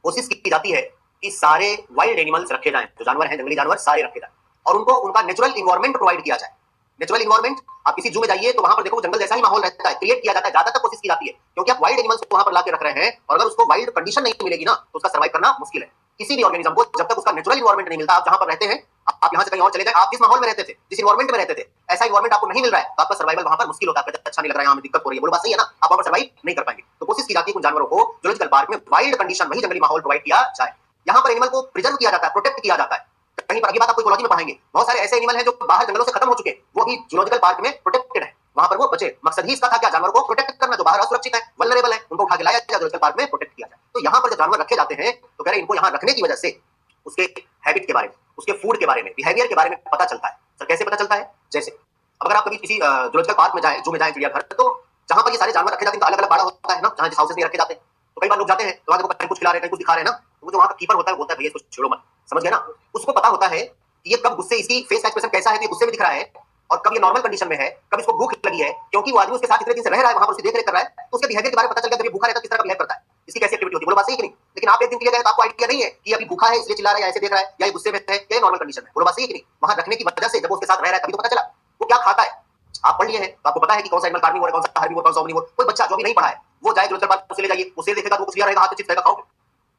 Speaker 1: कोशिश की जाती है कि सारे वाइल्ड एनिमल्स रखे जाएं, जो जानवर हैं, जंगली जानवर सारे रखे जाएं, और उनको उनका नेचुरल इन्वायरमेंट प्रोवाइड किया जाए। नेचुरल इन्वायरमेंट, आप किसी जू में जाइए तो वहां पर देखो जंगल जैसा ही माहौल रहता है, क्रिएट किया जाता है, ज्यादातर कोशिश की जाती है, क्योंकि आप वाइल्ड एनिमल्स को वहां पर लाके रख रहे हैं, और अगर उसको वाइल्ड कंडीशन नहीं मिलेगी ना तो उसका सर्वाइव करना मुश्किल है। किसी भी ऑर्गेनिज्म को जब तक उसका नेचुरल इन्वायरमेंट नहीं मिलता, आप जहां पर रहते हैं, आप यहाँ से कहीं और चले जाए, आप जिस माहौल में रहते थे, जिस इन्वायरमेंट में रहते थे, ऐसा इन्वायरमेंट आपको नहीं मिल रहा है, तो आपका सर्वाइवल वहां पर मुश्किल होता है, अच्छा नहीं लग रहा है, यहाँ में दिक्कत हो रही है, बोलो बात सही है ना, आप वहां पर सर्वाइव नहीं कर पाएंगे। तो कोशिश की जाती है उन जानवरों को जूलॉजिकल पार्क में वाइल्ड कंडीशन, वही जंगली माहौल प्रोवाइड किया जाए। यहाँ पर एनिमल को प्रिजर्व किया जाता है, प्रोटेक्ट किया जाता है। कहीं पर अगली बात आप इकोलॉजी में पढ़ेंगे, बहुत सारे ऐसे एनिमल हैं जो बाहर जंगलों से खत्म हो चुके हैं, वो अभी जूलॉजिकल पार्क में प्रोटेक्टेड है, वहां पर वो बचे। मकसद ही इसका था क्या, जानवर को प्रोटेक्ट करना, जो बाहर असुरक्षित है, वल्नरेबल है, उनको उठा के लाया जाए, जूलॉजिकल पार्क में प्रोटेक्ट किया जाए। तो यहाँ पर जब जानवर रखे जाते हैं तो कह रहे इनको यहाँ रखने की वजह से उसके हैबिट के बारे में, उसके फूड के बारे में, बिहेवियर के बारे में पता चलता है। सर कैसे पता चलता है, जैसे अगर आप कभी किसी जूलॉजिकल पार्क में जाए, जू में जाए, चिड़ियाघर, तो जहां पर ये सारे जानवर रखे जाते हैं, अलग अलग बाड़ा होता है ना, जहां जिस हाउसेस में रखे जाते हैं, तो कई बार लोग जाते हैं तो वहां कहीं कुछ खिला रहे हैं, कहीं कुछ दिखा रहे हैं ना, तो जो वहां का कीपर होता है बोलता है भैया इसको छोड़ो मत, समझ गए ना। उसको पता होता है कि ये कब गुस्से, इसकी फेस का एक्सप्रेशन कैसा है, कि गुस्से में दिख रहा है, और कब ये नॉर्मल कंडीशन में है, कब इसको भूख लगी है, क्योंकि वो आदमी उसके साथ इतने दिन से रह रहा है, वहां पर उसकी देख रेख कर रहा है, तो उसके बिहेवियर के बारे में पता चल गया, जब ये भूखा रहता है किस तरह का बिहेव करता है, इसकी कैसी एक्टिविटी होती है, बोलो बात सही कि नहीं। लेकिन आप एक दिन के लिए गए तो आपको आइडिया नहीं है कि अभी भूखा है इसलिए चिल्ला रहा है, या ऐसे देख रहा है, या गुस्से में है, या नॉर्मल कंडीशन में, बोलो बात सही कि नहीं। वहां रखने की वजह से जब उसके साथ रह रहा है तभी तो पता चला वो क्या खाता है। आप पढ़ लिए हैं तो आपको पता है कि कौन सा एनिमल कार्निवोर है, कौन सा हर्बीवोर, कौन सा ओमनीवोर। कोई बच्चा जो भी नहीं पढ़ा है वो जाए जूलॉजिकल पार्क से ले जाइए, वो सेल देखेगा तो वो कुछ लिया रहेगा, हाथ में चिप्स रहेगा, खाओगे,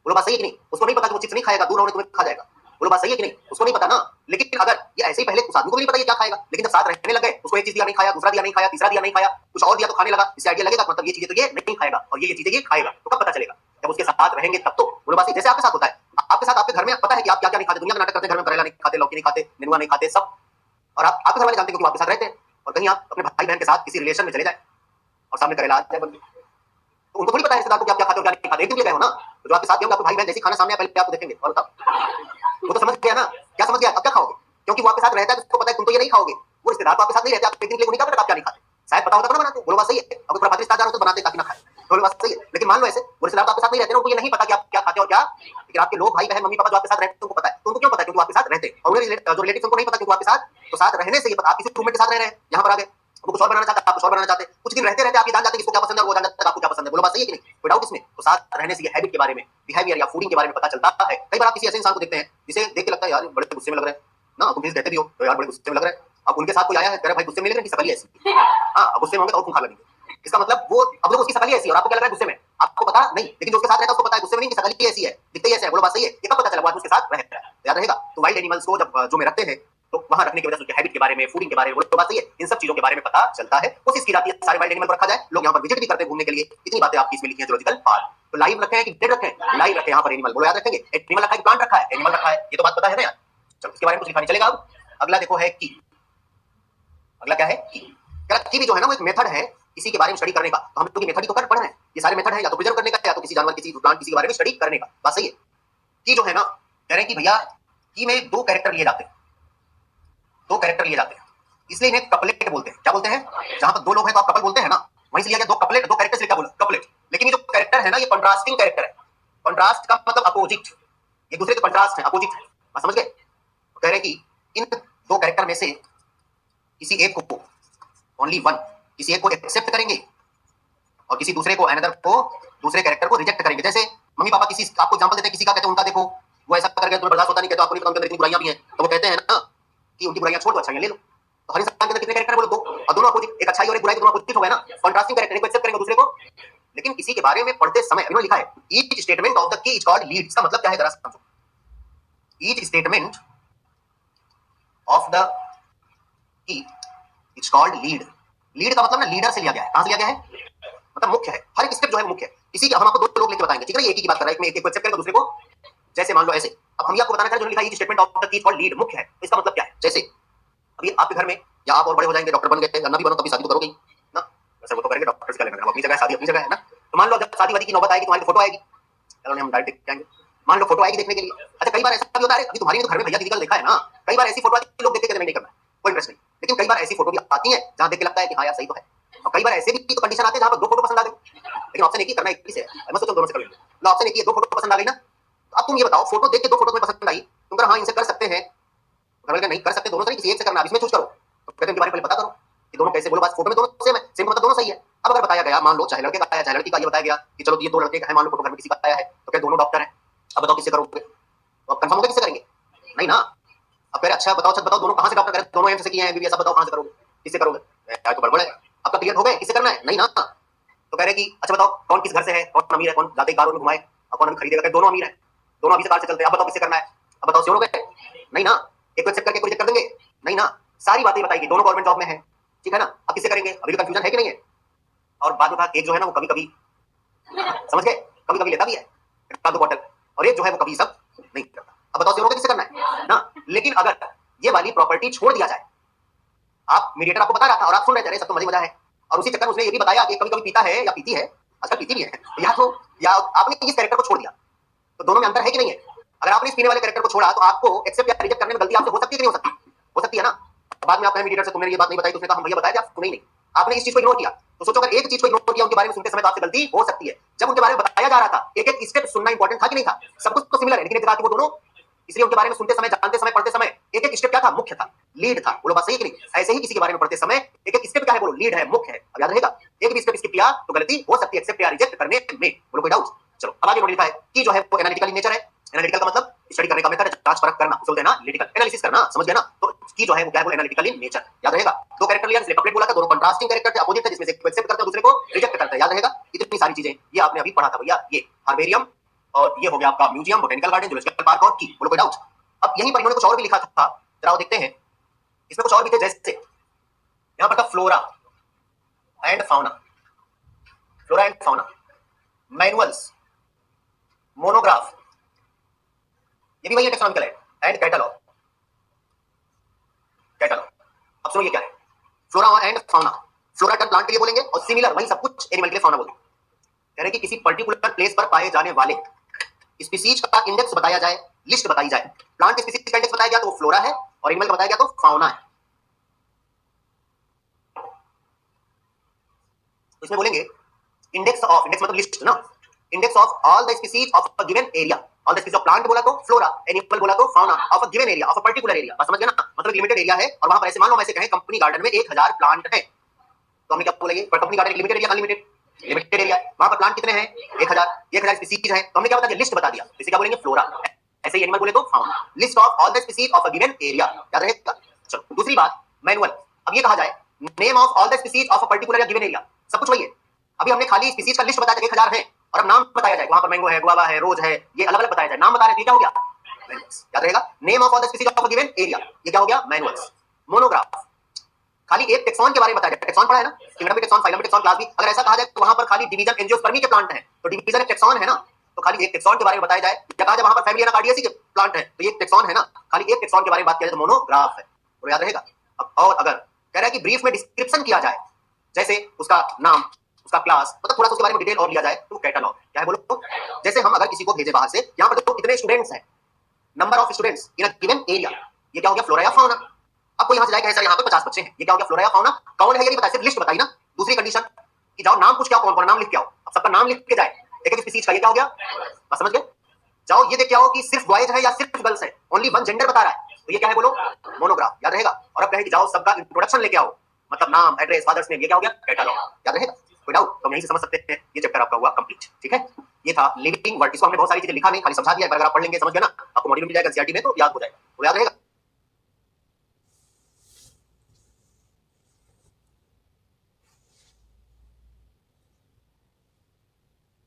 Speaker 1: बोलो बात सही है कि नहीं। उसको नहीं पता कि वो चिप्स नहीं खाएगा, दूर होने तुम्हें खा जाएगा, बोलो बात सही है कि नहीं, उसको नहीं पता ना। लेकिन अगर ये ऐसे ही पहले उस आदमी को नहीं पता ये क्या खाएगा, लेकिन जब साथ रहने लगे उसको एक चीज दिया नहीं खाया, दूसरा दिया नहीं खाया, तीसरा दिया नहीं खाया, कुछ और दिया तो खाने लगा, इससे आइडिया लगेगा मतलब ये चीजें तो ये नहीं खाएगा और ये चीजें ये खाएगा। तो कब पता चलेगा, जब उसके साथ रहेंगे तब तो। बोलो बात सही, जैसे आपके साथ होता है, आपके साथ आपके घर में पता है कि आप क्या क्या नहीं खाते, दुनिया में नाटक करते हैं, घर में करेला नहीं खाते, लौकी नहीं खाते, नेनुआ नहीं खाते, सब, और आप आपके घर वाले जानते हैं क्योंकि आपके साथ रहते हैं। और कहीं आप अपने भाई बहन के साथ किसी रिलेशन में चले जाए और सामने करेला आ जाए बंदे, तो उनको थोड़ी पता है रिश्तेदार को क्या क्या खाते हो क्या नहीं खाते, एक दिन के लिए गए हो ना, तो जो आपके साथ होंगे आपके भाई बहन जैसे खाना सामने पहले आपको देखेंगे और तब वो तो समझ गया ना, क्या समझ गया, अब क्या खाओगे, क्योंकि वो आपके साथ रहता है तो उसको पता है तुम तो ये नहीं खाओगे। वो रिश्तेदार तो आपके साथ नहीं रहते, आप एक दिन के लिए नहीं खाते, आप क्या नहीं खाते, शायद पता होता तो ना बनाते। बोलो बात सही है। अगर थोड़ा रिश्तेदार हो तो बनाते ताकि ना खाए, बोलो बात सही है। लेकिन मान लो ऐसे वो रिश्तेदार तो आपके साथ नहीं रहते ना, उनको ये नहीं पता कि आप क्या खाते हो और क्या, लेकिन आपके लोग भाई बहन मम्मी पापा जो आपके साथ रहते हैं उनको पता है। तो उनको क्यों पता है? क्योंकि आपके साथ रहते हैं। और जो रिलेटिव उनको नहीं पता क्योंकि आपके साथ, तो साथ रहने से ये पता आप किसी रूममेट के साथ रह रहे हैं, यहाँ पर आ गए, वो कुछ और बनाना चाहते हैं, आप कुछ और बनाना चाहते हैं, कुछ दिन रहते रहते आप ये जान जाते हैं किसको क्या पसंद है और वो जान जाता है आपको क्या पसंद है। बोलो बात सही है कि नहीं? कोई डाउट इसमें? तो साथ रहने से ये हैबिट के बारे में, बिहेवियर या फूडिंग के बारे में पता चलता है। कई बार आप किसी ऐसे इंसान को देखते हैं जिसे देख के लगता है यार बड़े गुस्से में लग रहे हैं ना, तुम कहते भी हो तो यार बड़े गुस्से में लग रहे हैं। अब उनके साथ कोई आया है, कह रहा भाई गुस्से में लग रहे हैं कि शकल ऐसी, हाँ गुस्से में होंगे तो खूंखार लगेंगे। इसका मतलब वो अब देखो उसकी शकल ऐसी है और आपको क्या लग रहा है गुस्से में, आपको पता नहीं, लेकिन जो उसके साथ रहता है उसको पता है गुस्से में नहीं कि शकल ही ऐसी है, दिखते ही ऐसे है। बोलो बात सही है? ये कब पता चला? वो उसके साथ रह रहा है, याद रहेगा। तो वाइल्ड एनिमल्स को जब जो में रखते हैं तो वहां रखने की वजह से उसके हैबिट के बारे में, फूडिंग के बारे में, बोलो बात सही है, इन सब चीजों के बारे में पता चलता है। कोशिश की जाती है सारे वाइल्ड एनिमल को रखा जाए, लोग यहाँ पर विजिट भी करते हैं घूमने के लिए। इतनी बातें आपकी इसमें लिखी है जूलॉजिकल पार्क। तो लाइव रखे हैं कि डेड रखे हैं? लाइव रखे यहाँ पर एनिमल, बोलो याद रखेंगे। एनिमल रखा है, प्लांट रखा है, एनिमल रखा है, ये तो बात पता है ना यार। चलो इसके बारे में कुछ लिखा नहीं चलेगा। अब अगला देखो है की। अगला क्या है? की भी जो है ना वो एक मेथड है इसी के बारे में स्टडी करने का। तो हम लोग मेथड ही तो कर पढ़ रहे हैं, ये सारे मेथड है या तो प्रिजर्व करने का या तो किसी जानवर किसी प्लांट किसी के बारे में स्टडी करने का। बात सही है। की जो है ना कह रहे हैं कि भैया की में दो कैरेक्टर लिए जाते हैं, दो कैरेक्टर लिए जाते हैं, इसलिए इन्हें कपलेट बोलते हैं। क्या बोलते हैं? जहां पर दो लोग हैं तो आप कपल बोलते हैं ना, वहीं से लिया गया दो कपलेट, दो कैरेक्टर से क्या बोला? कपलेट। लेकिन ये जो कैरेक्टर है ना ये कंट्रास्टिंग कैरेक्टर है। कंट्रास्ट का मतलब अपोजिट, एक दूसरे के कंट्रास्ट है, अपोजिट है। बात समझ गए? कह रहे हैं कि इन दो कैरेक्टर में से किसी एक को, ओनली वन, किसी एक को एक्सेप्ट करेंगे और किसी दूसरे को, अनदर को, दूसरे कैरेक्टर को रिजेक्ट करेंगे। जैसे मम्मी पापा किसी, आपको एग्जांपल देते हैं, किसी का कहते हैं उनका देखो वो ऐसा कर गया तुम्हें बर्दाश्त होता नहीं, कहते आपको नहीं पता उनके अंदर इतनी बुराइयां भी हैं, तो वो कहते हैं ना कि उनकी बुराइयां छोड़ दो अच्छाइयां ले लो। तो हर इंसान के अंदर कितने कैरेक्टर बोलो? दो, और दोनों अपोजिट, एक अच्छाई और एक बुराई, दोनों अपोजिट हो गए ना, कंट्रास्टिंग कैरेक्टर, एक को एक्सेप्ट करेंगे दूसरे को। लेकिन किसी के बारे में पढ़ते समय इन्होंने लिखा है each statement of the key is called lead. इसका मतलब क्या है जरा समझो। Each statement of the key is called lead. Lead का मतलब ना लीडर से लिया गया है। कहां से लिया गया है? मतलब मुख्य है, हर एक स्टेप जो है वो मुख्य है। किसी के हम आपको दो लोग लेके बताएंगे, ठीक है? एक ही की बात कर रहा है, एक में एक को एक्सेप्ट करेगा दूसरे को, जैसे मान लो ऐसे। अब हम ये आपको बताना चाह रहे हैं जो लिखा है statement of the key called lead, मुख्य है। इसका मतलब क्या है? जैसे अभी आपके घर में या आप और बड़े हो जाएंगे, डॉक्टर बन गए, ना भी बनो तभी शादी तो करोगे ना, वैसे वो तो करेंगे, डॉक्टर से क्या लेना, अपनी जगह शादी अपनी जगह है ना। तो मान लो जब शादी वादी की नौबत आएगी तुम्हारी फोटो आएगी, चलो हम डायरेक्ट देख जाएंगे, मान लो फोटो आएगी देखने के लिए। अच्छा कई बार ऐसा भी होता है, अभी तुम्हारी तो घर में भैया दीदी का देखा है ना, कई बार ऐसी फोटो आती है लोग देख के नहीं करना कोई इंटरेस्ट नहीं, लेकिन कई बार ऐसी फोटो भी आती है जहां देख के लगता है कि हाँ यार सही तो है। और कई बार ऐसे भी तो कंडीशन आते हैं जहां पर दो फोटो पसंद आ गई, लेकिन ऑप्शन एक ही करना, एक ही से मैं सोचो दोनों से कर लेंगे। मतलब ऑप्शन एक ही है, दो फोटो पसंद आ गई ना, तो अब तुम ये बताओ फोटो देख के दो फोटो तुम्हें पसंद आई, तुम कहो हाँ इनसे कर सकते हैं, घर वाले नहीं कर सकते, दोनों से नहीं किसी एक से करना, इसमें चूज करो। तो कहते हैं इनके बारे में पता करो कि दोनों कैसे, बोलो बात फोटो में दोनों सेम है, सेम मतलब दोनों सही है। अब अगर बताया गया मान लो चाहे लड़के का आया चाहे लड़की का, ये बताया गया कि चलो ये दो लड़के हैं, मान लो फोटो घर में किसी का आया है, तो क्या दोनों डॉक्टर हैं, अब बताओ किससे करोगे? तो अब कंफर्म हो गया किससे करेंगे? नहीं ना। अब कह रहे अच्छा बताओ, बताओ दोनों कहां से डॉक्टर करें, दोनों एम्स से किए हैं एमबीबीएस, बताओ कहां से करोगे, किससे करोगे? यार तो गड़बड़ है। आपका क्लियर हो गया किससे करना है? नहीं ना। तो कह रहे कि अच्छा बताओ कौन किस घर से है, कौन अमीर है, कौन ज्यादा कार में घुमाए और कौन अभी खरीदेगा, दोनों अमीर है, दोनों अभी से कार से चलते हैं, अब बताओ किससे करना है? अब बताओ श्योर हो गए? नहीं ना। एक को एक्सेप्ट करके रिजेक्ट कर देंगे? नहीं ना। सारी बातें बताएगी, दोनों गवर्नमेंट जॉब में है, ठीक है ना। अब किससे करेंगे? अभी तो कंफ्यूजन है कि नहीं है। और बाद में कहा एक जो है ना वो कभी कभी समझ गए, कभी कभी लेता भी है एक दो बॉटल, और एक जो है वो कभी सब नहीं करता। अब बताओ श्योर हो गए किससे करना है ना। लेकिन अगर ये वाली प्रॉपर्टी छोड़ दिया जाए, आप मीडिएटर आपको बता रहा था और आप सुन रहे थे, सब तो मजे मजा है, और उसी चक्कर में उसने ये भी बताया कि कभी कभी पीता है या पीती है, आजकल पीती भी है, या तो या आपने इस कैरेक्टर को छोड़ दिया, तो दोनों में अंतर है कि नहीं है? अगर आपने इस पीने वाले कैरेक्टर को छोड़ा तो आपको एक्सेप्ट या रिजेक्ट करने में गलती आपसे हो सकती है कि नहीं हो सकती? हो सकती है ना। बाद में आप कहें मीडिएटर से तुमने ये बात नहीं बताई, तो उसने कहा हम भैया बताया आप सुने ही नहीं, आपने इस चीज को इग्नोर किया। तो सोचो अगर एक चीज को इग्नोर किया उनके बारे में सुनते समय तो आपसे गलती हो सकती है। जब उनके बारे में बताया जा रहा था एक एक स्टेप सुनना इंपॉर्टेंट था कि नहीं था? सब कुछ तो सिमिलर है, लेकिन एक जगह वो दोनों, इसलिए उनके बारे में सुनते समय, जानते समय, पढ़ते समय एक एक स्टेप क्या था? मुख्य था, लीड था। बोलो बात सही है कि नहीं? ऐसे ही किसी के बारे में पढ़ते समय एक एक स्टेप क्या है? बोलो लीड है, मुख्य है। अब याद रहेगा, एक भी स्टेप स्किप किया तो गलती हो सकती है एक्सेप्ट या रिजेक्ट करने में। बोलो कोई डाउट? चलो अब आगे लिखा है कि जो है वो एनालिटिकल इन नेचर है। एनालिटिकल का मतलब स्टडी करने का मेथड, जांच परख करना, बोलते हैं ना एनालिटिकल, एनालिसिस करना, समझ गए ना। तो की जो है वो क्या है? Analytical in nature. याद रहेगा, दो कैरेक्टर लिया, इसलिए कपलेट बोला था, दोनों कंट्रास्टिंग कैरेक्टर थे, अपोजिट थे, जिसमें से एक को एक्सेप्ट करता है दूसरे को रिजेक्ट करता है। याद रहेगा, इतनी सारी चीजें ये आपने अभी पढ़ा था भैया। ये हर्बेरियम और ये हो गया आपका museum, botanical garden, zoological park और की। बोलो कोई डाउट? अब यहीं पर इन्होंने कुछ और भी लिखा था, जरा देखते हैं। इसमें कुछ और भी थे, जैसे यहां पर था flora and fauna, flora and fauna, manuals, monograph, ये भी वही टेक्सोनॉमिकल है, एंड कैटलॉग, कैटलॉग। अब सुनो ये क्या है? Flora and fauna, flora term plant के लिए बोलेंगे और सिमिलर वही सब कुछ एनिमल के लिए फाउना बोलेंगे। कह रहे कि किसी पर्टिकुलर प्लेस पर पाए जाने वाले स्पीसीज का इंडेक्स बताया जाए, लिस्ट बताई जाए। प्लांट स्पीसीज का इंडेक्स बताया गया तो वो फ्लोरा है, और एनिमल का बताया गया तो फाउना है। तो इसमें बोलेंगे इंडेक्स मतलब लिस्ट ना, index of all the species of a given area. All the species of plant बोला तो फ्लोरा, एनिमल बोला तो fauna of a given area, of a particular area. बस समझ गए ना, मतलब लिमिटेड एरिया है और वहां पर ऐसे मान लो ऐसे कहें कंपनी गार्डन में 1000 प्लांट है, तो हमने क्या बोलेंगे, पर company garden limited area unlimited, limited area वहां पर प्लांट कितने हैं 1000 स्पीसीज है, तो हमने क्या बता दिया, लिस्ट बता दिया, इसे क्या बोलेंगे फ्लोरा। ऐसे ही एनिमल बोले तो fauna, list of all the species of a given area, याद रहेगा। चलो दूसरी बात मैनुअल। अब ये कहा जाए name of all the species of a particular या गिवन एरिया, सब कुछ वही है। अभी हमने खाली स्पीसीज का लिस्ट बताया 1000 है और अब नाम बताया जाए, वहां पर मैंगो है, गुआवा है, रोज है, ये अलग अलग बताया जाए, नाम बता रहे थे, क्या हो गया मैनुअल्स, याद रहेगा। Name of all the species of a given area, ये क्या हो गया मैनुअल्स। मोनोग्राफ, खाली एक टेक्सॉन के बारे में बताया जाए, टेक्सॉन पढ़ा है ना, किंगडम में टेक्सॉन, फाइलम में टेक्सॉन, क्लास भी, अगर ऐसा कहा जाए तो वहां पर खाली डिवीजन एंजियोस्पर्मी के प्लांट हैं, तो डिवीजन एक टेक्सॉन है ना, तो खाली एक टेक्सॉन के बारे में बताया जाए, या कहा जाए वहां पर फैमिली एनाकार्डियेसी के प्लांट है, तो ये टेक्सॉन है ना, खाली एक टेक्सॉन के बारे में बात किया जाए तो मोनोग्राफ है, तो याद रहेगा। अब और अगर कह रहा है कि ब्रीफ में डिस्क्रिप्शन किया जाए, जैसे उसका नाम, उसका क्लास, मतलब थोड़ा सा उसके बारे में डिटेल और लिया जाए, तो कैटलॉग क्या है बोलो। जैसे हम अगर किसी को भेजे बाहर से, यहाँ पर तो कितने स्टूडेंट्स हैं, number of students in a given area, ये क्या हो गया फ्लोरा या फाउना। आपको यहाँ से जाएगा सर यहाँ पे 50 बच्चे हैं, ये क्या हो गया फ्लोरा या फाउना। कौन है ये नहीं बताया, सिर्फ लिस्ट बताई ना। दूसरी कंडीशन कि जाओ नाम पूछ के आओ, कौन कौन नाम लिख के आओ, अब सबका नाम लिख के जाए, एक एक स्पीसीज का, ये क्या हो गया, बस समझ गए। जाओ ये देख के आओ कि सिर्फ बॉयज है या सिर्फ गर्ल्स है, ओनली वन जेंडर बता रहा है, तो ये क्या है बोलो मोनोग्राफ, याद रहेगा। और अब कहे कि जाओ सबका इंट्रोडक्शन लेके आओ, मतलब नाम, एड्रेस, फादर्स नेम, ये क्या हो गया कैटलॉग, याद रहेगा। कोई डाउट तो यहीं से समझ सकते हैं, ये चैप्टर आपका हुआ कंप्लीट, ठीक है। ये था लिविंग वर्ड, इसको हमने बहुत सारी चीजें लिखा नहीं, खाली समझा दिया, अगर आप पढ़ लेंगे समझ गए ना, आपको मॉड्यूल मिल जाएगा एनसीईआरटी में, तो याद हो जाएगा, तो याद रहेगा।